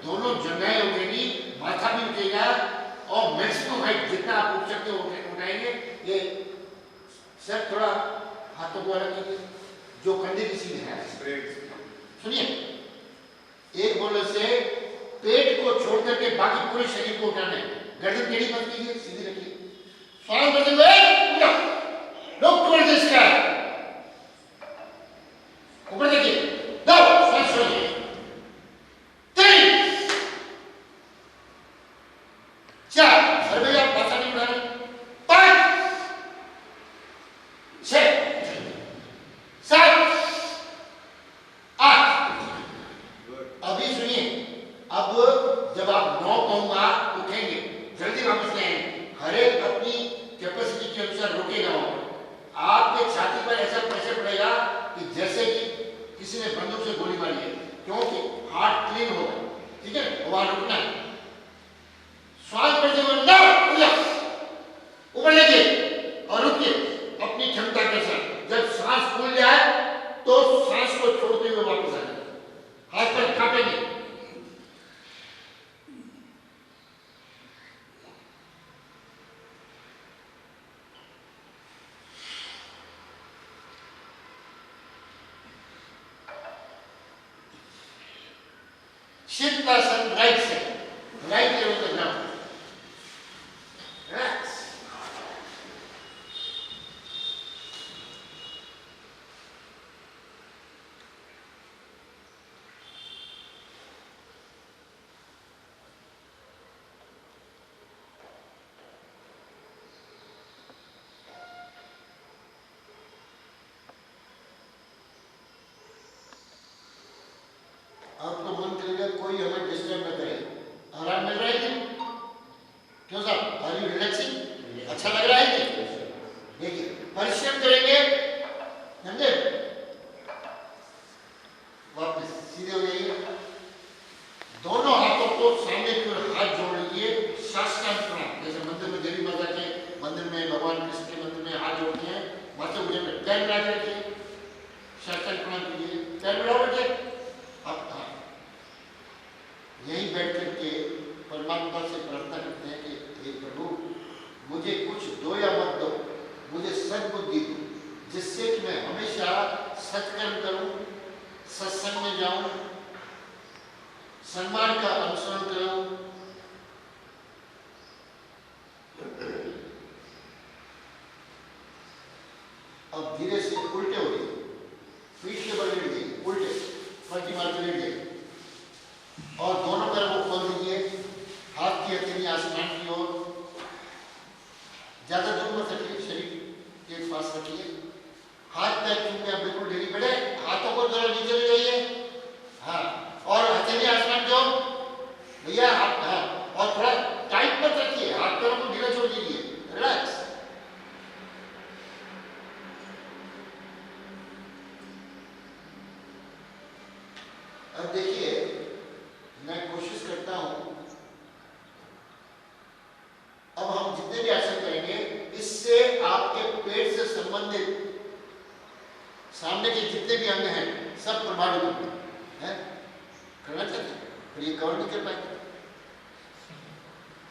दोनों जंघाएं उठेंगी, माथा भी उठेगा, और मैक्सिमम हाइट जितना आप उठ सकते हो उठाएंगे। ये सर थोड़ा हाथों को अलग कीजिए, जो कंधे की सीध है। सुनिए, एक बोलने से पेट को छोड़ करके बाकी पूरे शरीर को उठाना है। गर्दन टेढ़ी मत कीजिए, सीधी रखिए। श्वास भरते हुए लुक टुवर्ड्स द स्काई, ऊपर देखिए, दो, श्वास सुनिए, अब जब आप 9 कहूंगा उठेंगे, जल्दी वापस ले आएंगे, हर एक अपनी कैपेसिटी के अनुसार रुकेगा वहां पर। आपके छाती पर ऐसा प्रेशर पड़ेगा कि जैसे कि किसी ने बंदूक से गोली मारी है, क्योंकि हार्ट क्लीन होगा, ठीक है? वहां रुकना है, श्वास बढ़ते हुए ऊपर लेके और रुकिए अपनी क्षमता के साथ। जब सांस फूल जाए तो सांस को छोड़ते हुए वापस आ जाए, हाथ पर काटेंगे। शीर्षासन राइट से, राइट लेवल तक जाओ, रिलैक्स। आपको मन करेगा कोई हमें डिस्टर्ब न करे, आराम मिल रहा है कि? क्यों साहब, आर यू रिलैक्सिंग? अच्छा लग रहा है कि? देखिए परिश्रम करेंगे, समझे? वापस सीधे हो जाइए, दोनों हाथों को सामने की ओर हाथ जोड़ लीजिए, साष्टांग प्रणाम, जैसे मंदिर में देवी माता के मंदिर में, भगवान कृष्ण के मंदिर में हाथ जोड़ते हैं, माथे ऊपर में पैर मिला के रखिए, साष्टांग प्रणाम कीजिए, पैर मिलाओ बेटे। अब यहीं बैठ करके परमात्मा से प्रार्थना करते हैं कि हे प्रभु, मुझे कुछ दो या मत दो, मुझे सद्बुद्धि दो, जिससे कि मैं हमेशा सत्कर्म करूं, सत्संग में जाऊं, सम्मान का अनुसरण करूं। अब धीरे से उल्टे हो गए, पीठ के बल लेट गए, उल्टे पलटी मार के लेट गए और दोनों पैर को खोल दीजिए, हाथ की हथेली आसमान की ओर, ज्यादा दूर मत रखिए, शरीर के पास रखिए, हाथ पैर चूमे आप बिल्कुल ढीली पड़े, हाथों को जरा नीचे ले जाइए, हाँ, और हथेली आसमान की ओर भैया, हाथ, हाँ, और थोड़ा टाइट मत रखिए, हाथ पैरों को ढीला छोड़ दीजिए, रिलैक्स। अब देखिए, मैं कोशिश करता हूं, अब हम जितने भी आसन करेंगे, इससे आपके पेट से संबंधित सामने के जितने भी अंग हैं सब प्रभावित होंगे, हैं? करना चाहते हैं, पर ये कवर नहीं कर पाएंगे,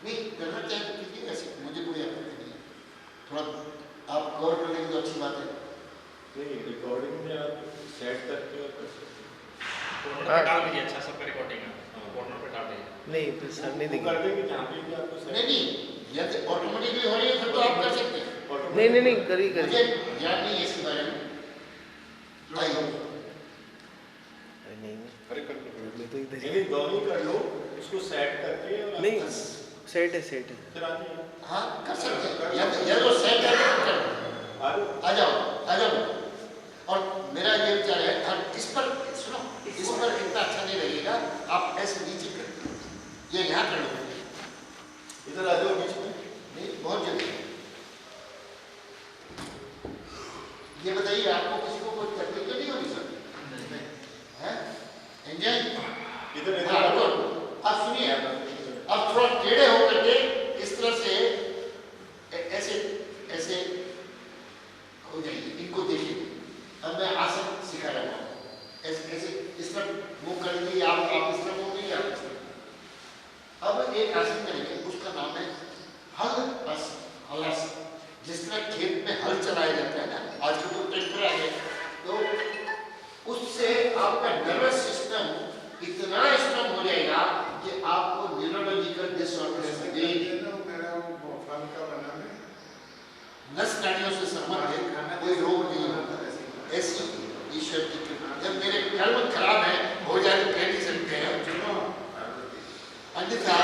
नहीं करना चाहिए कीजिए, ऐसे मुझे कोई आपत्ति नहीं है, थोड़ा आप कवर कर लेंगे तो अच्छी बात है। नहीं, रिकॉर्डिंग में आप सेट करके और कर सकते हैं। कॉर्नर पे डाल दीजिए, अच्छा सबका रिकॉर्डिंग है, कॉर्नर पे डाल दीजिए। नहीं फिर सर नहीं वो कर देंगे जहाँ पे भी आपको सेट। नहीं, यदि ऑटोमेटिकली हो रही है फिर तो आप कर सकते हैं। नहीं करी मुझे ज्ञान नहीं है इसके बारे में। आइए, नहीं अरे कर लो, मैं तो इधर नहीं दोनों कर लो, इसको सेट करके और नहीं सेट है फिर आ जाइए। हाँ कर सकते हैं, या तो सेट कर आ जाओ। और मेरा ये विचार है, और इस पर सुनो, इस पर इतना अच्छा नहीं लगेगा, आप ऐसे नीचे कर दो, ये यहाँ कर लो, इधर आ जाओ बीच में। नहीं बहुत जल्दी। ये बताइए आपको किसी को कोई तकलीफ तो नहीं होगी सर? हैं? एंजॉय? इधर हाँ, इधर आप सुनिए, अब थोड़ा टेढ़े होकर के इस तरह से ऐसे हो जाइए, इनको देखिए। अब मैं आसन सिखा रहा हूँ, ऐसे इस तरफ मुंह कर लीजिए, आप इस तरफ मुंह कीजिए, आप इस तरफ। अब एक आसन करेंगे, उसका नाम है हल आसन। जिस तरह खेत में हल चलाया जाता है ना, आजकल तो ट्रैक्टर आ गए, तो उससे आपका नर्वस सिस्टम इतना स्ट्रॉन्ग हो जाएगा कि आपको न्यूरोलॉजिकल डिसऑर्डर नस नाड़ियों से संबंधित कोई रोग नहीं होता। ऐसी ईश्वर की कृपा, जब मेरे कर्म खराब है हो जाए तो कह नहीं सकते हैं, अन्यथा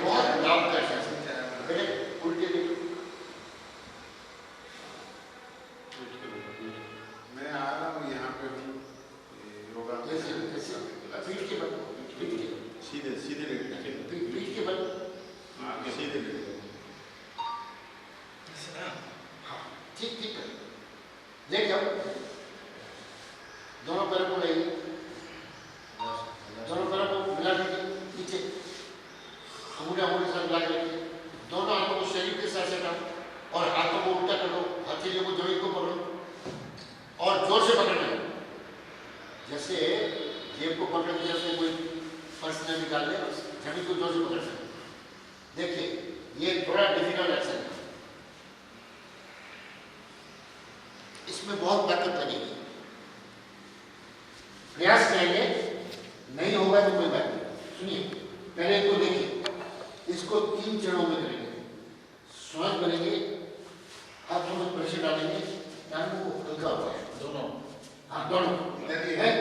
बहुत लाभ कर सकते हैं। मेरे उल्टे मैं आ रहा हूँ यहाँ पे हूँ योगा पीठ के बल, पीठ के सीधे लेटना है। पीठ के बल आगे सीधे लेटना है। हाँ ठीक ठीक है। लेट जाओ, दोनों पैरों को लाइए, दोनों पैरों को मिला लीजिए नीचे, अंगूठे साथ मिला के रखिए, दोनों हाथों को शरीर के साथ सटाओ और हाथों को उल्टा करो, हथेलियों को जमीन को पकड़ो और जोर से पकड़ना है, जैसे जेब को पकड़ के जैसे कोई पर्स न निकाल ले, जमीन को जोर से पकड़ सकते। देखिए ये थोड़ा डिफिकल्ट एक्शन है, इसमें बहुत ताकत लगेगी, प्रयास करेंगे, नहीं होगा तो कोई बात नहीं। सुनिए पहले इनको देखिए, इसको 3 चरणों में करेंगे, श्वास भरेंगे, हाथों में प्रेशर डालेंगे ताकि वो हल्का हो जाए, दोनों, हाँ दोनों है,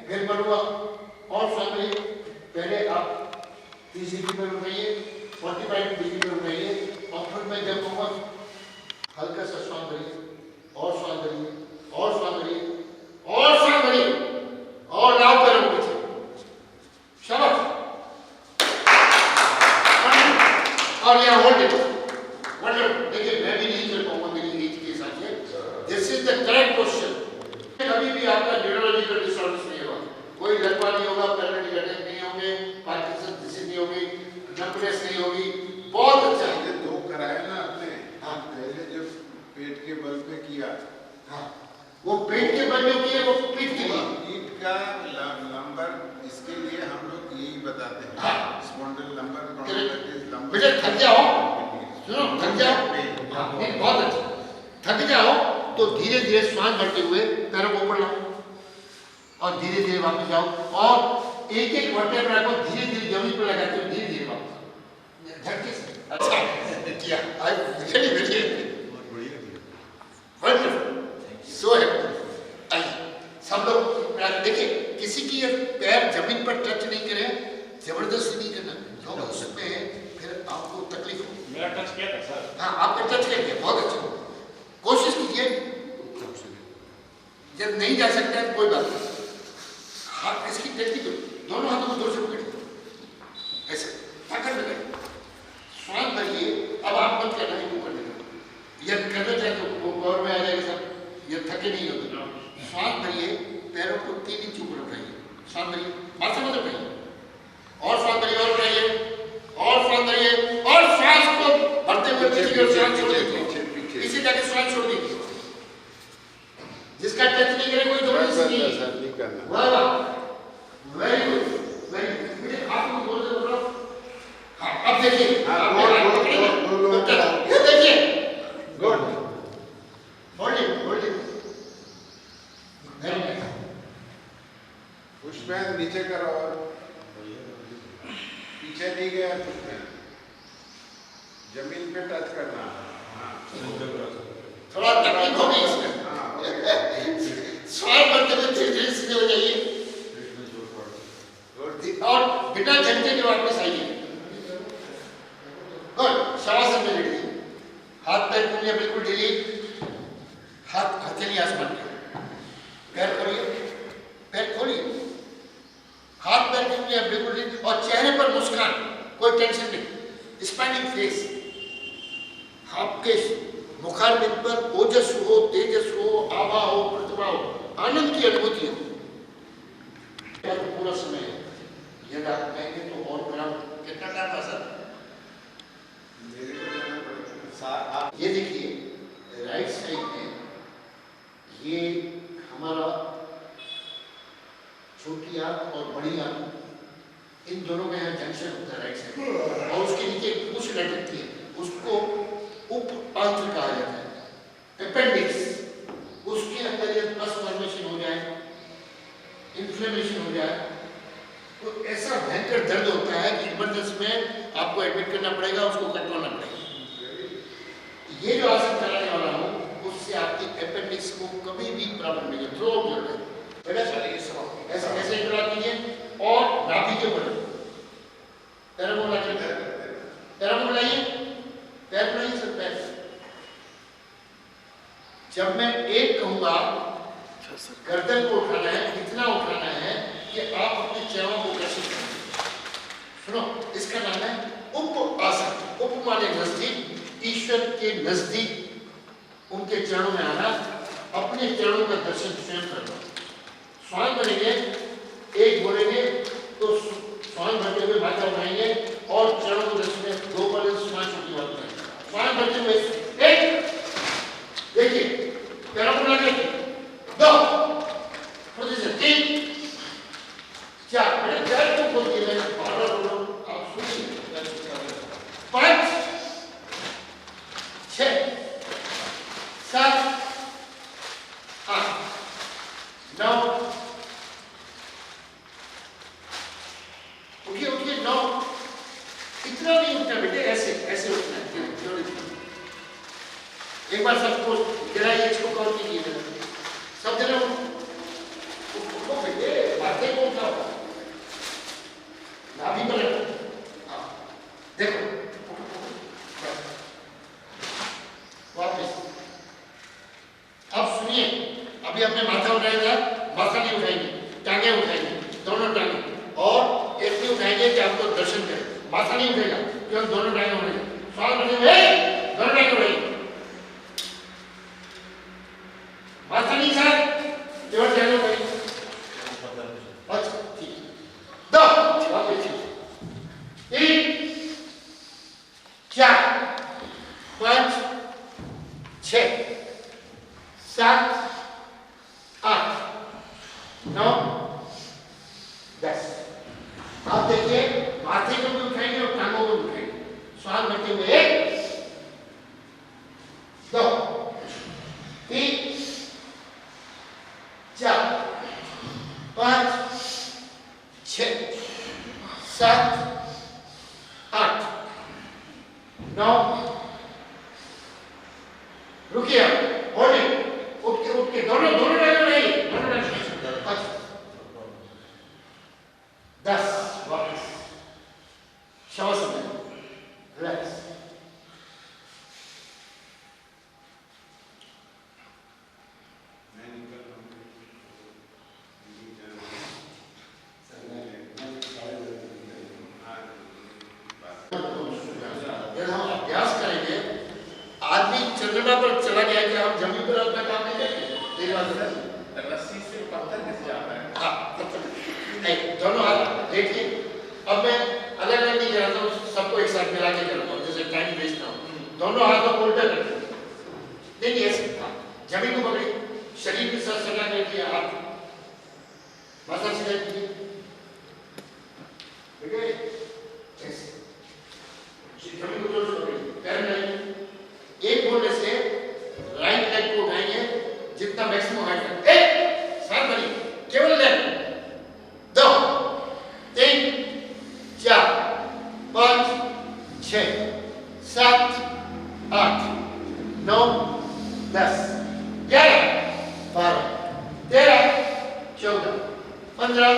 फिर बढ़ूंगा और श्वास भरिए। पहले आप 30 डिग्री पर उठाइए, 45 डिग्री पर उठाइए और फिर मैं जब कहूँगा हल्का सा श्वास भरिए और श्वास भरिए और श्वास भरिए और श्वास भरिए और लाओ पैरों को पीछे, शाबाश, और यहाँ होल्ड इट, वंडरफुल। देखिए मैं भी नहीं कर पाऊंगा मेरी एज के हिसाब से, this is the correct question. कभी भी आपका न्यूरोलॉजिकल डिसऑर्डर्स नहीं होगा, कोई लकवा नहीं होगा, पैरालिटिक अटैक नहीं होंगे, पार्किंसन डिसीज नहीं होगी, नर्वनेस नहीं होगी, बहुत अच्छा है। ये 2 कराए ना आपने, हाँ पहले जब पेट के बल पे किया, हाँ वो पेट के बल में किए, वो पीठ के लिए, पीठ का नंबर, इसके लिए हम लोग यही बताते हैं, हाँ। स्पॉन्डिल नंबर, बेटा थक जाओ, सुनो थक जाओ, नहीं बहुत अच्छा, थक जाओ तो धीरे धीरे श्वास भरते हुए पैरों को ऊपर लाओ और धीरे धीरे वापस जाओ और एक एक वर्टेब्रा को धीरे धीरे जमीन पर लगाते हुए धीरे धीरे वापस झटके से। अच्छा किया, I really very wonderful, so happy. आइए सब लोग देखिए, किसी की ये पैर जमीन पर टच नहीं करें, जबरदस्ती नहीं करना, क्योंकि उसमें फिर आपको तकलीफ हो। मेरा टच किया था सर। हाँ आपने टच करके बहुत अच्छा, कोशिश कीजिए, जब नहीं जा सकते हैं तो कोई बात नहीं, हाथ इसकी टेक्निक दोनों हाथों को जोर से पकड़िए, ऐसे ताकत लगाइए, श्वास भरिए। अब आप मत करना है ऊपर देना, यह करना चाहे तो वो गौर में आ जाएगा सब, यह थके नहीं होते। श्वास भरिए, पैरों को 3 इंच ऊपर उठाइए, श्वास भरिए, माथा मत उठाइए और श्वास भरिए और उठाइए और श्वास भरिए और श्वास को भरते हुए पीछे की ओर श्वास छोड़ दीजिए, पीछे जाके श्वास छोड़ दीजिए, जिसका टच नहीं करे कोई जबरदस्ती नहीं करना। वाह वाह, वेरी गुड वेरी गुड। मुझे हाथ को जोर से पकड़ो, हाँ अब देखिए, ये देखिए, good, hold it hold it, very nice. पुष्पैन नीचे करो और पीछे नहीं गया, पुष्पैन जमीन पे टच करना, थोड़ा तकलीफ होगी इसमें, श्वास भरते हुए धीरे धीरे सीधे हो जाइए और बिना झटके के वापस आइए। गुड, शवासन में लेटिए, हाथ पैर खुलिए बिल्कुल ढीली, हाथ हथेली आसमान पे, पैर खोलिए, पैर खोलिए, हाथ पैर खुलिए बिल्कुल ढीली और चेहरे पर मुस्कान, कोई टेंशन नहीं, स्माइलिंग फेस। आपके मुखारबिंद पर ओजस हो, तेजस हो, आभा हो, प्रतिभा हो, आनंद की अनुभूति हो। पूरा समय है, यदि आप कहेंगे तो और बड़ा कितना टाइम है सर? ये देखिए राइट साइड में ये हमारा छोटी आंख और बड़ी आंख, इन दोनों में यहाँ जंक्शन होता है राइट साइड, और उसके नीचे पूंछ लटकती है, उसको उपआंत्र कहा जाता है, अपेंडिक्स। उसके अंदर यदि पस फॉर्मेशन हो जाए, इन्फ्लेमेशन हो जाए तो ऐसा भयंकर दर्द होता है कि इमरजेंसी में आपको एडमिट करना पड़ेगा, उसको कट करना पड़ेगा। ये जो आसन कराने वाला हूँ उससे आपकी अपेंडिक्स को कभी भी प्रॉब्लम नहीं है, थ्रो आउट है। ऐसे ऐसे इंटरलॉक कीजिए और नाभि के ऊपर पैरों को लाइए, पैरों को लाइए, पैर नहीं सर पैर। जब मैं एक कहूंगा गर्दन को उठाना है, इतना उठाना है कि आप अपने चेहरों को कैसे करें, सुनो, इसका नाम है उप आसक्ति। उप माने नजदीक, ईश्वर के नजदीक उनके चरणों में आना, अपने चरणों का दर्शन स्वयं करना। स्वांग करेंगे, एक बोलेंगे तो स्वांग भरते हुए माथा उठाएंगे और चरणों को दर्शन में दो बार स्वांग छोटी बात करेंगे। स्वांग भरते हुए एक, देखिए पैरों को लगे, दो, तीन, चार, मैंने चार को बोल दिया, मैंने 12 बोलो, आप सुनिए, 5, 6, 7, 8, 9, उठिए 9, इतना नहीं उठना बेटे, ऐसे उठना है। एक बार सबको गिराइए, इसको कौन कीजिए, सब जने उठो बेटे, बातें को उठाओ, नाभि पर रखो, देखो वापस। अब सुनिए, अभी हमने माथा उठाएगा, माथा नहीं उठाएंगे, टांगे उठाएंगे, दोनों टांगे, और एक नहीं उठाएंगे कि आपको दर्शन करें, माथा नहीं उठेगा क्योंकि दोनों टांगे उठाएंगे, स्वांग करते हुए दोनों टांगे उठाएंगे, माथा नहीं सर, केवल टांगे उठाएंगे। अच्छा ठीक, दो, वापस, 3, 4, 5, 6, 7, 8, 9, 10। आप देखिए, माथे को भी उठाएंगे और टांगों को भी उठाएंगे। स्वांग करते हुए 1, 2, 3, 4, 5, 6, 7, 8, 9, रुकिए, होल्डिंग, उठ के दोनों टांगे नहीं, दोनों टांगे, 10, वापस, शवासन, रिलैक्स। जब हम अभ्यास करेंगे, आदमी चंद्रमा पर चला गया कि हम जमीन पर अपना काम नहीं करेंगे, रस्सी से पत्थर कैसे जाता है? हाँ, नहीं, दोनों हाथ देखिए। अब मैं अलग अलग नहीं कराता हूँ, सबको एक साथ मिला के करता हूँ, जैसे टाइम वेस्ट ना हो। दोनों हाथों को उल्टा करते हैं, नहीं ऐसे, जमीन को पकड़ी, शरीर के साथ सटा करके हाथ माथा सीधा कीजिए, बेटे ऐसे, जमीन को जोर से पकड़िए, पैर नहीं, एक बोलने से राइट लेग को उठाएंगे जितना मैक्सिमम हाइट है, एक, साथ बनी, केवल लेग, 2, 3, 4, 5, 6, 7, 8, 9, 10, 11, 12, 13, 14, 15,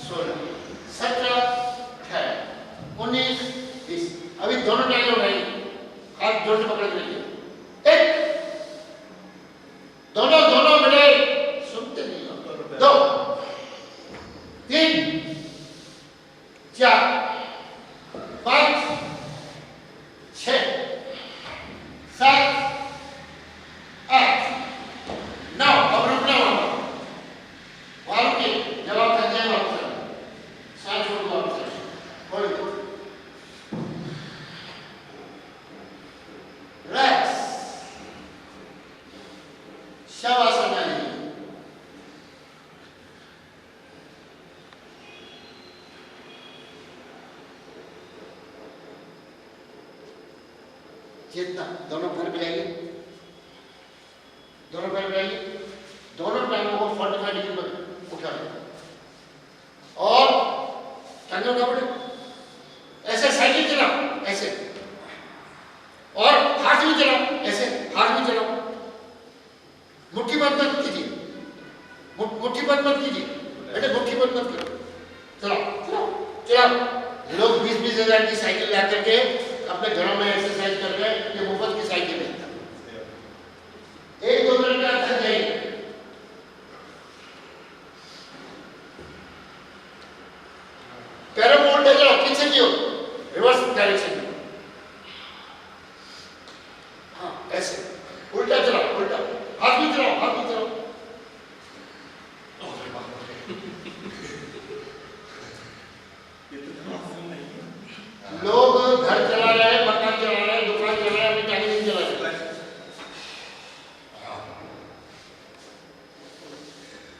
16, 17, 18, 19, 20। अभी दोनों टांगे उठाएंगे, हाथ जोर से पकड़ के रखिए, एक, दोनों मिले, सुनते नहीं हो, 2, 3, 4, 5, 6, 7, 8, 9। अब रुकना वहां रुकिए, जब आप थक जाए वापस सांस छोड़ दो, वापस रिलैक्स, शवासन है। जितना दोनों पैर मिलाइए, दोनों पैर मिलाइए, दोनों टांगों को 45 डिग्री पर उठा लें और टांगे उठा पड़े, ऐसे साइकिल चलाओ, ऐसे, और हाथ भी चलाओ, ऐसे हाथ भी चलाओ, मुट्ठी बंद मत कीजिए, मुट्ठी बंद मत कीजिए बेटे, मुट्ठी बंद मत करो, चलाओ। लोग 20-20 हजार की साइकिल ला करके अपने घरों में एक्सरसाइज कर रहे हैं, ये मुफ्त की साइकिल है, 1-2 मिनट का थक जाएंगे। पैरों को उल्टे जाओ, से कियो, रिवर्स डायरेक्शन में। हाँ ऐसे उल्टा चलाओ, उल्टा हाथ भी चलाओ, हाथ भी चलाओ। लोग घर चला रहे हैं, मकान चला रहे हैं, दुकान चला रहे हैं, अपनी गाड़ी नहीं चला रहे।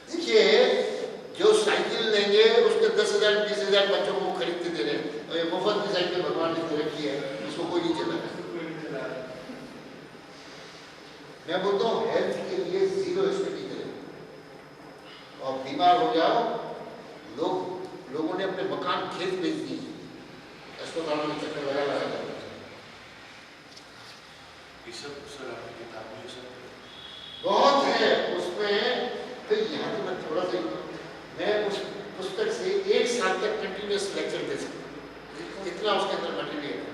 देखिए जो साइकिल लेंगे उसके 10,000 20,000 बच्चों को खरीद के दे रहे हैं, और ये मुफ्त की साइकिल भगवान ने दे रखी है, उसको कोई नहीं चला रहा। मैं बोलता हूँ हेल्थ के लिए 0 स्टडी करें और बीमार हो जाओ, लोगों ने अपने मकान खेत बेच दिए, अस्पतालों में चक्कर लगा बहुत है उसमें। तो यहाँ तो मैं थोड़ा सा मैं उस पुस्तक से 1 साल तक कंटिन्यूस लेक्चर दे सकता हूँ, इतना उसके अंदर मटेरियल है।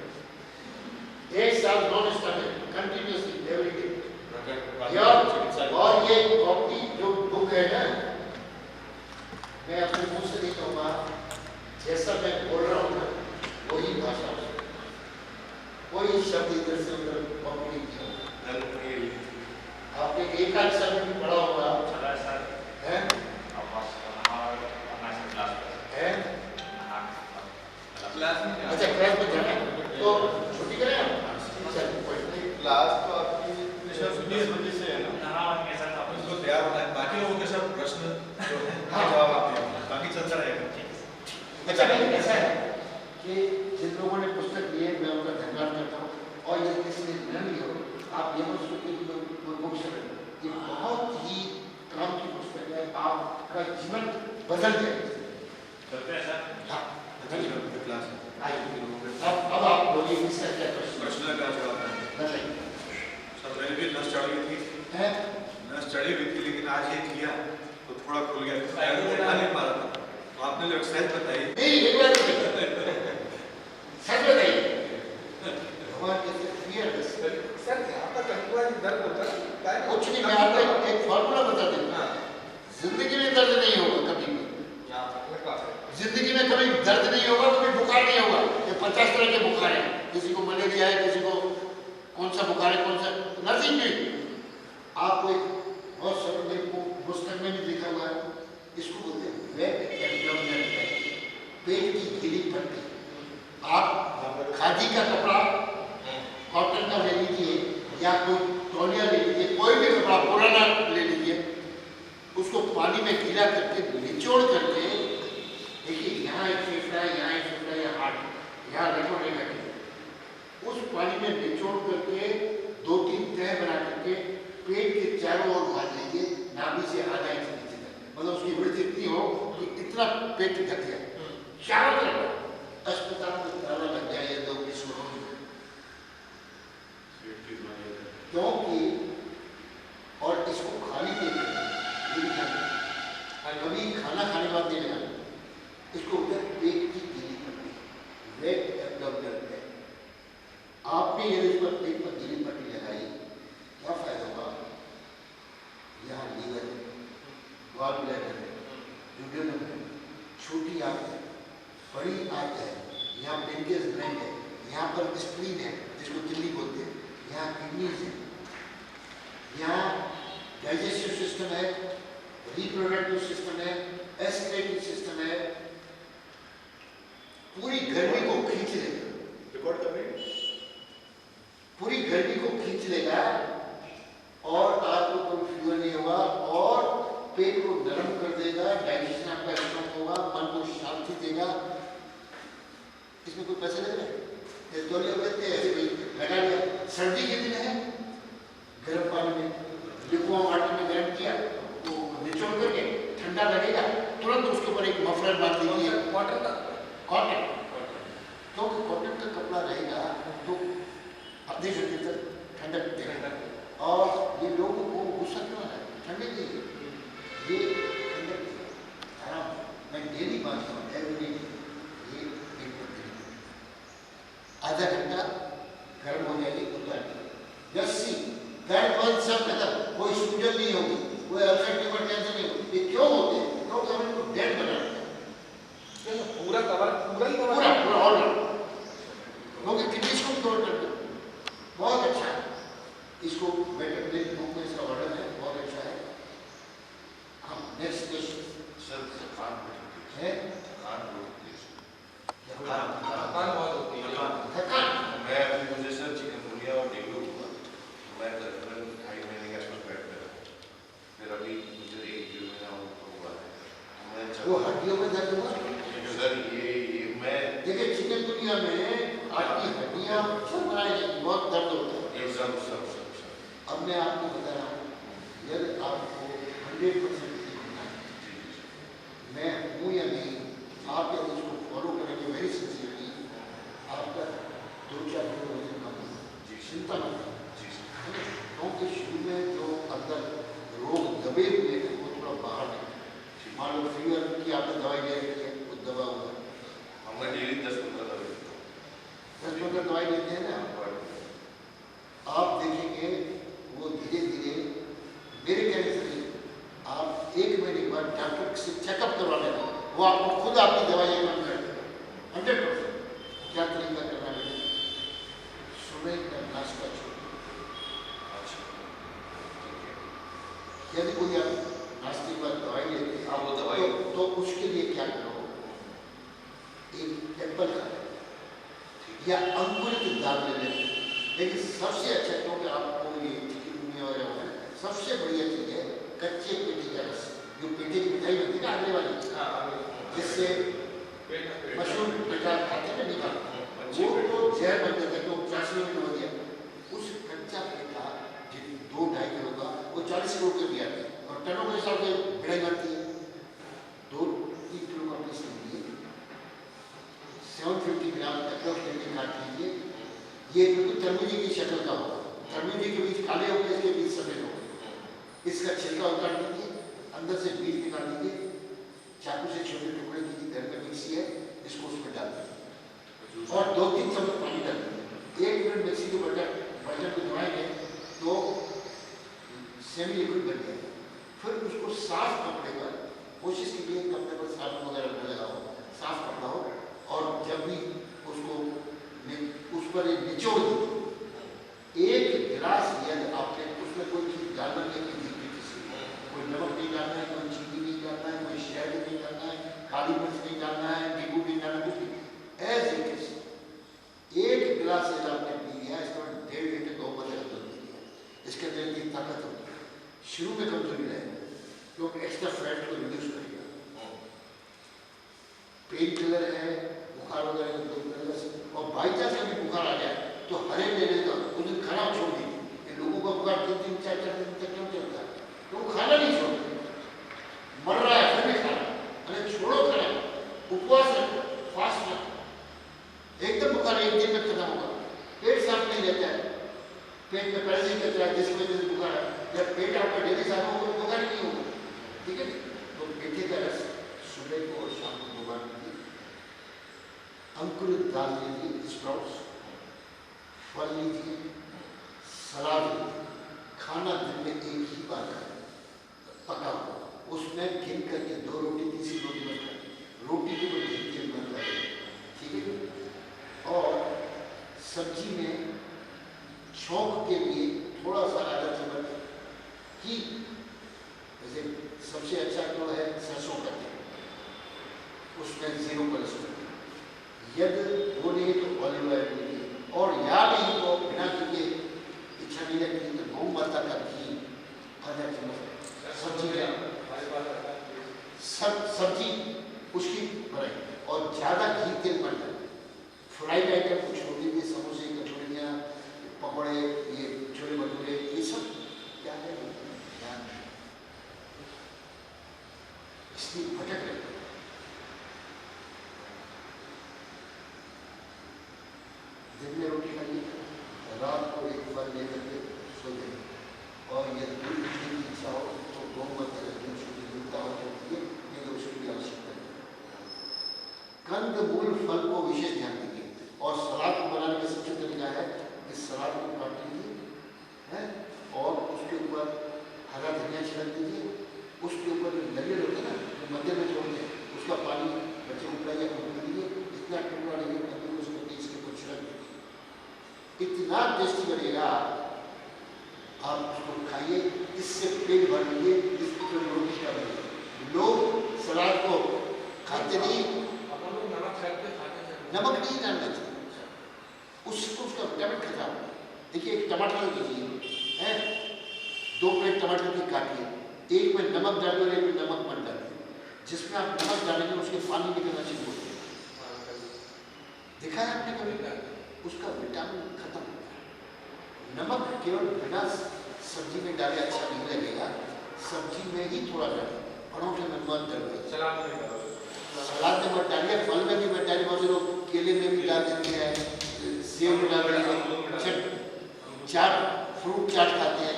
1 साल non stop continuously every day. और ये कॉपी जो बुक है ना, मैं अपने मुंह से नहीं कहूँगा, जैसा मैं बोल रहा हूँ ना वही भाषा, कोई शब्द इधर से उधर कॉपी नहीं किया। आपने एक आध शब्द भी पढ़ा होगा है? अच्छा क्लास में जाना है तो छुट्टी करें आप? क्लास तो आपकी वजह से है ना, उसको तैयार होना है, बाकी लोगों के सब प्रश्न जो है हाँ। जवाब आपके बाकी चलता रहेगा। अच्छा नहीं ऐसा है कि जिन लोगों ने पुस्तक ली है मैं उनका धन्यवाद करता हूँ, और यदि किसी ने न ली हो आप ये मत सोचिए कि कोई बुक से, ये बहुत ही काम की पुस्तक है, आपका जीवन बदल जाएगा। चलते हैं सर। हाँ क्लास आइए अब आप बोलिए इसका क्या प्रश्न प्रश्न का जवाब है। बताइए। सर मैंने भी नस चढ़ी हुई थी, है नस चढ़ी हुई थी, लेकिन आज ये किया तो थोड़ा खुल गया, पैर को उठा नहीं पा रहा था, तो आपने जो एक्सरसाइज बताई नहीं एक बार सच बताइए भगवान के क्लियर सर यहाँ पर कहीं दर्द होता है कुछ नहीं, मैं आपको एक फॉर्मूला बता देता हूँ। जिंदगी में दर्द नहीं होगा कभी भी, जिंदगी में कभी दर्द नहीं होगा, कभी बुखार नहीं होगा। ये 50 तरह के बुखार हैं, किसी को मलेरिया है, किसी को कौन सा बुखार है, कौन सा नथिंग नहीं। आपको एक बहुत सरल मेरे को पुस्तक में भी लिखा हुआ है, इसको बोलते हैं वेट एब्डोमिनल पेन, पेट की गीली पट्टी। आप खादी का कपड़ा कॉटन का ले लीजिए या कोई तौलिया ले लीजिए, कोई भी कपड़ा पुराना ले लीजिए, उसको पानी में गीला करके निचोड़ करके, देखिए यहाँ एक फेफड़ा है, यहाँ एक फेफड़ा है, यहाँ हार्ट, यहाँ रेकॉर्ड रहेगा। उस पानी में निचोड़ करके 2-3 तह बना करके पेट के चारों ओर भाग लीजिए, नाभि से आधा इंच नीचे तक, मतलब उसकी वृद्धि इतनी हो कि इतना पेट ढक जाए चारों तरफ। अस्पताल में ताला लग जाए लोग इसको, क्योंकि और इसको खाली पेट कभी खाना खाने के बाद नहीं लेना, इसको उधर पेट की गीली पट्टी, वेट एब्डोमिनल पेन। आपने यदि इस पर पेट पर गीली पट्टी लगाई क्या फायदा होगा? यहाँ लीवर है, गॉल ब्लैडर है, ड्यूडेनम है, छोटी आंत है, बड़ी आंत है, यहाँ पेनक्रियास ग्लैंड है, यहाँ पर स्प्लीन है जिसको किडनी बोलते हैं, यहाँ किडनीज है, यहाँ डाइजेस्टिव सिस्टम है, रिप्रोडक्टिव सिस्टम है, एक्सक्रीटिव सिस्टम है, पूरी गर्मी को खींच लेगा, रिकॉर्ड कर रहे हैं, पूरी गर्मी को खींच लेगा और आपको कोई फीवर नहीं होगा और पेट को नरम कर देगा, डाइजेशन आपका स्ट्रॉन्ग होगा, मन को शांति देगा। इसमें कोई पैसे लग रहे हैं? ये तौलिया कहते हैं ऐसे लगा लिया, सर्दी के दिन है, गर्म पानी में लिक्विड वाटर में गर्म किया तो निचोड़ करके ठंडा लगेगा, तुरंत उसके ऊपर एक मफलर बांध दीजिए, कॉटन, क्योंकि कॉटन का कपड़ा रहेगा तो आप देख सकते हैं ठंडक देगा। और ये लोगों को गुस्सा क्यों है? ठंडक देगी, ये ठंडक देगा, आराम। मैं डेली बांधता हूँ, एवरी डे, ये एक आधा घंटा गर्म हो जाएगी, उतार जस्सी दैट वन सब खत्म, कोई सूजन नहीं होगी, कोई अल्सर लीवर कैंसर नहीं होगी। ये क्यों होते हैं? क्योंकि हम इनको डेड बना रखते हैं, पूरा कवर, पूरा ही कवर, पूरा पूरा ऑल यूरिया में आपकी हड्डियां चमड़ाएंगी, बहुत दर्द होता है। सब सब सब सब अब मैं आपको बता रहा हूँ, यदि आपको 100% ठीक होना है, मैं हूँ या नहीं, आप यदि इसको फॉलो करेंगे वेरी सिंसियरली, आपका 2-4 किलो वजन कम होगा। चिंता मत करो, क्योंकि शुरू में जो अंदर रोग दबे हुए हैं वो थोड़ा बाहर निकले। मान लो फीवर की आपने दवाई ले रखी है, वो दबा हुआ है, हमें डेली 10-15 दवाई 10-15 दवाई लेते हैं ना, आप देखेंगे वो धीरे धीरे, मेरे कहने से नहीं, आप 1 महीने के बाद डॉक्टर से चेकअप करवा लेना, वो आपको खुद आपकी दवाइयाँ बंद कर देगा 100%। क्या तरीका करना है? सुबह का नाश्ता छोड़ो। यदि कोई आप नाश्ते के बाद दवाई लेते हैं, हाँ, वो दवाई तो उसके लिए क्या करो, एक एप्पल खा लो या अंकुरित दाल ले लें। लेकिन सबसे अच्छा, क्योंकि आपको ये चिकन वगैरह है, सबसे बढ़िया चीज़ है कच्चे पेटे का रस, जो पेटे की मिठाई बनती है ना आगले वाली, जिससे मशरूम पेटा खाते हैं ना, निकाल वो तो जहर बन जाता है, तो 40 मिनट हो गया। उस कच्चा पेटा जिन 2-2.5 किलो का, वो 40 किलो के भी आते हैं, और टनों के हिसाब से मिठाई बनती है। 2-3 किलो का पीस लीजिए, 750 ग्राम तक काट लीजिए। ये बिल्कुल तरबूजी की शक्ल का होगा, तरबूजी के बीज काले होंगे, इसके बीज सफेद होंगे। इसका छिलका उतार दीजिए, अंदर से बीज निकाल दीजिए, चाकू से छोटे टुकड़े कीजिए, घर में मिक्सी है, इसको उसमें डाल दीजिए और 2-3 चम्मच पानी डाल दीजिए। 1 मिनट मिक्सी के बर्तन को धुआएंगे तो सेमी लिक्विड बन जाएगा। फिर उसको साफ कपड़े पर, कोशिश कीजिए कपड़े पर साबुन वगैरह न लगा हो, साफ कपड़ा हो, और जब भी उसको उस पर निचोड़ दीजिए। 1 गिलास यदि आपने उसमें कोई चीज डालना नहीं है, कोई नमक नहीं डालना है, कोई चीनी नहीं डालना है, कोई शहद नहीं डालना है, काली मिर्च नहीं डालना है, नींबू नहीं डालना, कुछ नहीं, एज इट इज 1 गिलास यदि आपने पी लिया, इसका 1.5 लीटर गौ का दूध पी लिया, इसके अंदर इतनी ताकत होगी। शुरू में कमजोरी रहेगी, क्योंकि एक्स्ट्रा फैट को रिड्यूस करेगा। पेन किलर है, बुखार वगैरह का पेन किलर, और बाई चांस कभी बुखार आ जाए तो हरे लेने का कुछ दिन खाना छोड़ दीजिए। लोगों का बुखार 3-3, 4-4 दिन तक क्यों चलता है? तो वो खाना नहीं छोड़ते, मर रहा है फिर भी खाना, अरे छोड़ो खाना, उपवास रखो, फास्ट रखो, एकदम बुखार 1 दिन में खत्म होगा। पेट साफ नहीं रहता है, पेट में पैर नहीं करता है, जिस वजह से बुखार है। जब पेट आपका डेली साफ होगा तो बुखार नहीं होगा, ठीक है। तो पेटे का रस सुबह को और शाम को 2 बार लीजिए। अंकुरित दाल लीजिए, स्प्राउट्स, फल लीजिए, सलाद लीजिए। खाना दिन में 1 ही बार खाएं, पका हुआ, उसमें घिन करके 2 रोटी, तीसरी रोटी मत खाएं, रोटी को घिन मत खाएं, ठीक है। और सब्जी में छौंक के लिए थोड़ा सा आधा चम्मच ही, जैसे सबसे अच्छा तो है सरसों का तेल, उसमें 0 कोलेस्ट्रॉल, यदि वो नहीं तो ऑलिव ऑयल लीजिए, और या नहीं तो बिना घी के इच्छा नहीं रखती तो गौ माता का घी आधा चम्मच सब्जी में, सब्जी उसकी बनाई, और ज़्यादा घी तेल मत डालें। फ्राइड आइटम कुछ छोड़ दीजिए, समोसे, कचौड़ियाँ, पकौड़े, ये छोले भटूरे, ये सब क्या है ध्यान, इसलिए भटक रहे। दिन में रोटी खाइए, रात को 1 बार लेकर के सो जाइए, और यदि दूध पीने की इच्छा हो तो गौ माता का दूध शुद्ध मिलता हो तो पिए, नहीं तो उसकी भी आवश्यकता नहीं। कंद मूल फल को विशेष ध्यान दीजिए, और सलाद को बनाने का सबसे तरीका है कि सलाद को काट लीजिए है, और उसके ऊपर हरा धनिया छिड़क दीजिए, उसके ऊपर जो नारियल होता है ना, जो मध्य में छोड़ दें, उसका पानी बच्चे ऊपर या ऊपर लीजिए, इतना टुकड़ा लीजिए, कद्दू उसको इसके ऊपर छिड़क दीजिए, इतना टेस्टी बनेगा, आप उसको खाइए, इससे पेट भर लीजिए। इसकी कोई रोटी का बनेगा। लोग सलाद को खाते नहीं, नमक नहीं डालना चाहिए, उसको उसका विटामिन खत्म। देखिए, एक टमाटर लीजिए है, 2 प्लेट टमाटर की काटिए, 1 में नमक डालिए और 1 में नमक मत डालिए। जिसमें आप नमक डालेंगे उसके पानी निकलना शुरू हो जाएगा, देखा है आपने कभी? उसका विटामिन खत्म होता है। नमक केवल बिना सब्जी में डाले अच्छा नहीं लगेगा, सब्जी में ही थोड़ा डालें, परोठे में मत डालिए, सलाद में मत डालिए, फल में भी मत डालिए। बहुत से लोग केले में भी डाल देते हैं, सेब में डाल देते हैं, चाट फ्रूट चाट खाते हैं,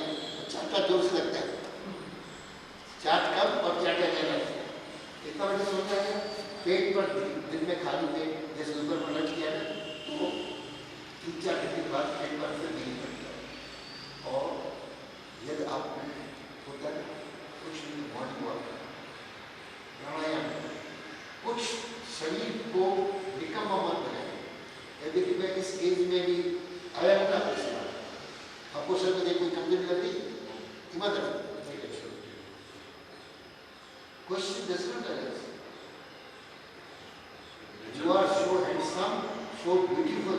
चाट का जोश लगता है, चाट कम और चाटा ज़्यादा। इतना बड़ा सोचता है पेट पर दिन में खाली पेट जैसे ऊपर पर लग गया है तो 3-4 दिन के बाद पेट पर फिर नहीं पड़ता। और यदि आप होता है कुछ मॉर्निंग वॉक, प्राणायाम, कुछ शरीर को निकम्मा मत बनाए। यदि मैं इस एज में भी आया होता आपको सर में कोई कमजोरी लग रही ईमानदार question does not arise. You are so handsome, so beautiful.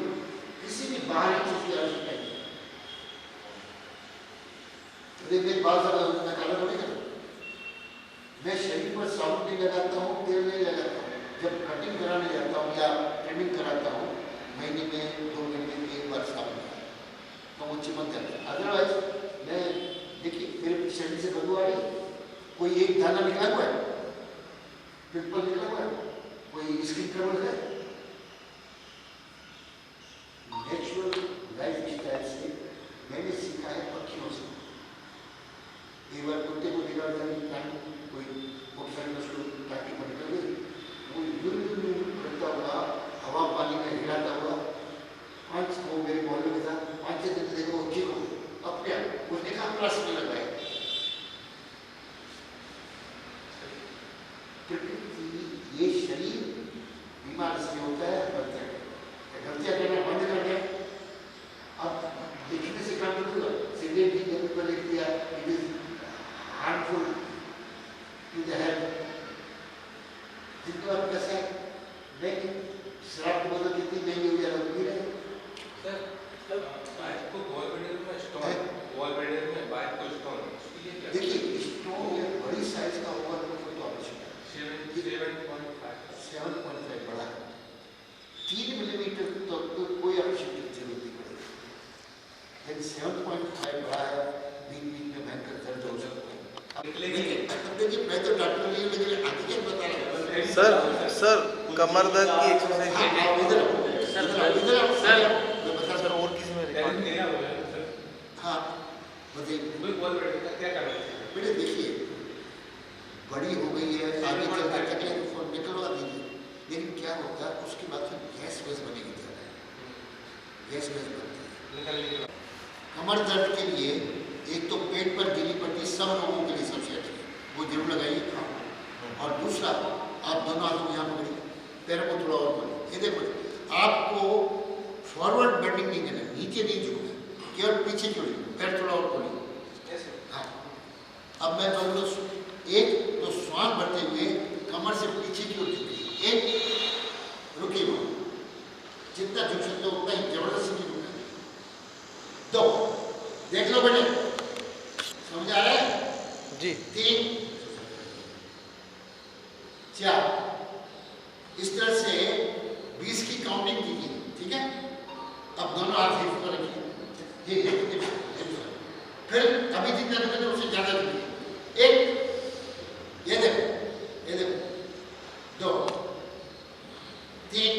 किसी भी बाहरी चीज की आवश्यकता नहीं। यदि मेरे बाल ज्यादा मैं काला थोड़ी करूँ, मैं शरीर पर साबुन नहीं लगाता हूँ, तेल नहीं लगाता हूँ। जब कटिंग कराने जाता हूँ या ट्रिमिंग कराता हूँ, महीने में 2 महीने में 1 बार साबुन तो वो चिमक जाता है। अदरवाइज मैं देखिए मेरे शरीर से बदबू आ रही, कोई एक दाना निकला हुआ है, पिंपल निकला हुआ है, कोई स्किन ट्रबल है। नेचुरल लाइफ स्टाइल से मैंने सीखा है पक्षियों से। एक बार कुत्ते को निकाल कर कोई मोटरसाइकिल उसको टाकी पर निकल गई, वो यूं करता हुआ हवा पानी में हिलाता हुआ 5 को मेरे मोहल्ले में था, 5-6 दिन देखो ठीक हो अब क्या उसने कहा प्लस में लगाए। ये शरीर बीमार इसलिए होता है गलतियां करना बंद कर दिया। अब देखने से काम नहीं होगा, सिगरेट भी जब पर लिख दिया it is harmful to the health. जिनको आप कैसा है लेकिन शराब की बोतल कितनी महंगी हो जाए पी रहे देखिए स्टोन बड़ी साइज का होगा तो आवश्यक है 7.5 बड़ा 3 मिलीमीटर तो कोई आवश्यक जरूरत नहीं पड़ेगी, लेकिन 7.5 बड़ा है, बीच में भयंकर दर्द हो सकता है। देखिए मैं तो डॉक्टर नहीं हूँ लेकिन आगे बता रहा हूँ सर कमर दर्द की एक्सरसाइज सर और किसी में रिकॉर्ड हाँ बेटे देखिए बड़ी हो गई है, आगे चल कर तकलीफ फोन निकलवा दीजिए, लेकिन क्या होता है उसके बाद फिर गैस बनेगी ज़्यादा, गैस बनती है। कमर दर्द के लिए एक तो पेट पर गीली पट्टी सब लोगों के लिए सबसे अच्छी है, वो जरूर लगाइए। और दूसरा आप दोनों हाथों को यहाँ पकड़िए, पैरों को थोड़ा और पकड़िए। ये देखो आपको फॉरवर्ड बेंडिंग नहीं करना, नीचे नहीं झुकना, केवल पीछे जोड़िए, पैर थोड़ा और खोलिए। हाँ अब मैं बोलूँ एक तो श्वास भरते हुए कमर से पीछे की ओर झुकिए, एक रुकिए वहाँ, जितना झुक सकते हो उतना ही जबरदस्ती नहीं रुकना। 2 देख लो बेटे, समझ आ रहा है जी। 3 4 इस तरह से 20 की काउंटिंग कीजिए, ठीक है। अब दोनों हाथ हिप पर रखिए, फिर अभी जितना रुके उससे ज्यादा रुकिए। 1 ये देखो 2 3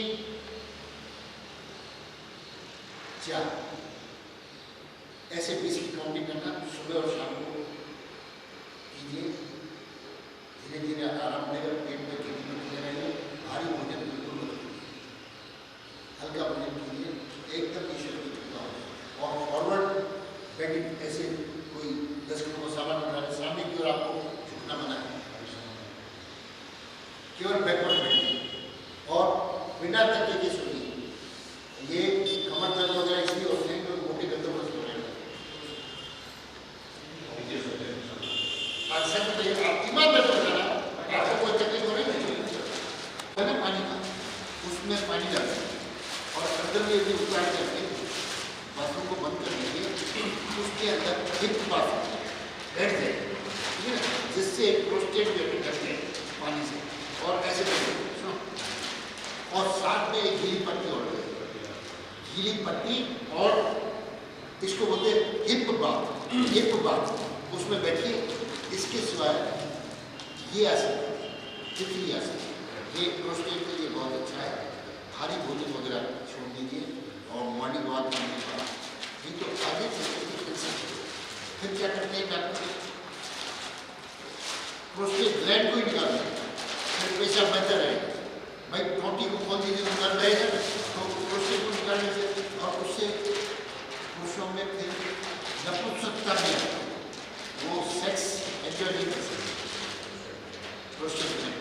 4 ऐसे 20 की काउंटिंग करना सुबह और शाम को कीजिए। धीरे धीरे आराम लेकर पेट में गिरने रहेंगे, भारी भोजन बिल्कुल मत कीजिए, हल्का भोजन कीजिए, एकदम नीचे झुकता हो और फॉरवर्ड बेंडिंग ऐसे कोई 10 किलो का सामान उठा रहे सामने की ओर आपको झुकना मना है, केवल बैकवर्ड बेंडिंग। और बिना तकिए के सुनिए, ये कमर दर्द वगैरह इसलिए होते हैं क्योंकि मोटे गद्दों पर सो रहे हैं। अक्सर तो ये ईमानदार बताना आपको कोई तकलीफ हो रही है ना, पानी का उसमें पानी डालते हैं और अंदर में यदि उतार करके बाथरूम को बंद कर देंगे, उसके अंदर हिप पास बैठ जाए, ठीक है, जिससे प्रोस्टेट भी अटैक करते हैं पानी से। और ऐसे करते सुनो और साथ में एक गीली पट्टी और गीली पट्टी और इसको बोलते हैं हिप बाथ उसमें बैठिए। इसके सिवाय ये आसन तितली आसन ये प्रोस्टेट के लिए बहुत अच्छा है। भारी भोजन वगैरह छोड़ दीजिए और मॉर्निंग वॉक करने के बाद नहीं तो आगे चलते फिर क्या करते हैं डॉक्टर प्रोस्टेट ग्लैंड को ही निकाल दें फिर पेशाब बहता रहेगा। भाई टोटी को खोल दीजिए तो निकल रहेगा तो प्रोस्टेट को निकालने से और उससे पुरुषों में फिर नपुंसकता में वो सेक्स एंजॉय नहीं कर सकते। प्रोस्टेट ग्लैंड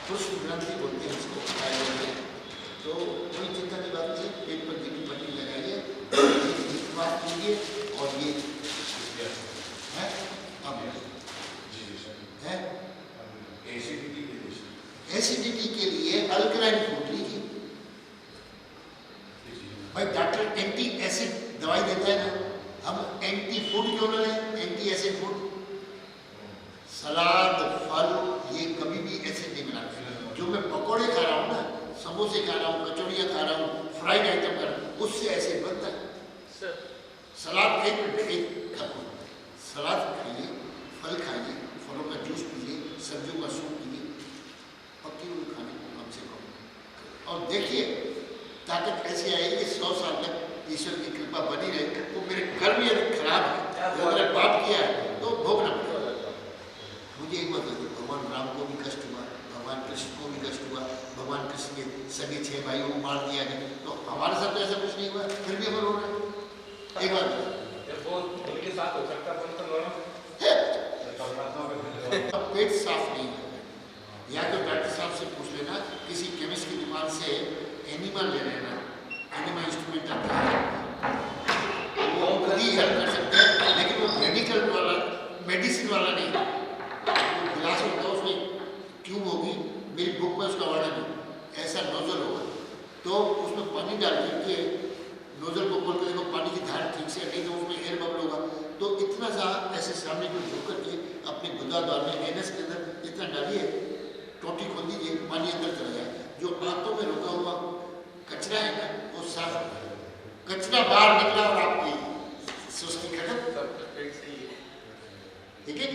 पुरुष ग्रंथि बोलते हैं इसको बोलते हैं। तो कोई चिंता की बात नहीं पेट पर गीली पट्टी लगाइए बात कीजिए और ये है अब है एसिडिटी के लिए अल्कलाइन फूड लीजिए। भाई डॉक्टर एंटी एसिड दवाई देता है ना हम एंटी फूड क्यों ना लें एंटी एसिड फूड सलाद फल ये कभी भी एसिड नहीं बनाते। जो मैं पकौड़े खा रहा हूँ ना समोसे खा रहा हूँ कचौड़ियाँ खा रहा हूँ फ्राइड आइटम खा रहा हूँ उससे एसिड बनता है। सलाद एक मिनट एक सलाद खाइए फल खाइए फलों का जूस पीजिए सब्जियों का सूप पीजिए पकी हुई खाने को कम से कम और देखिए ताकत ऐसी आएगी 100 साल तक ईश्वर की कृपा बनी रहे। वो मेरे कर्म यदि खराब है जो मैंने पाप किया है तो भोगना पड़ेगा। मुझे एक बात बताइए भगवान राम को भी कष्ट हुआ भगवान कृष्ण को भी कष्ट हुआ भगवान कृष्ण के सगे 6 भाइयों को मार दिया गया तो हमारे साथ तो ऐसा कुछ नहीं हुआ फिर भी हम रो रहे हैं। एक बात उनके साथ हो सकता पेट साफ नहीं है या तो डॉक्टर साहब से पूछ लेना किसी केमिस्ट की दुकान से एनिमल ले लेना एनिमल इंस्ट्रूमेंट आता है वो खुद ही हेल्प कर सकते हैं लेकिन वो मेडिकल वाला मेडिसिन वाला नहीं वो गिलास होता है उसमें ट्यूब होगी मेरी बुक में उसका वर्णन है ऐसा नोजल होगा तो उसमें पानी डाल करके नोजल को खोल कर देखो पानी की धार ठीक से नहीं तो उसमें एयर बबल होगा तो इतना सा ऐसे सामने को झुक करके अपने गुदा द्वार में एनएस के अंदर इतना डालिए टोटी खोल दीजिए पानी अंदर चला जाए जो आंतों में रुका हुआ कचरा है ना वो साफ हो जाए कचरा बाहर निकला और आपकी सुस्ती खत्म ठीक है।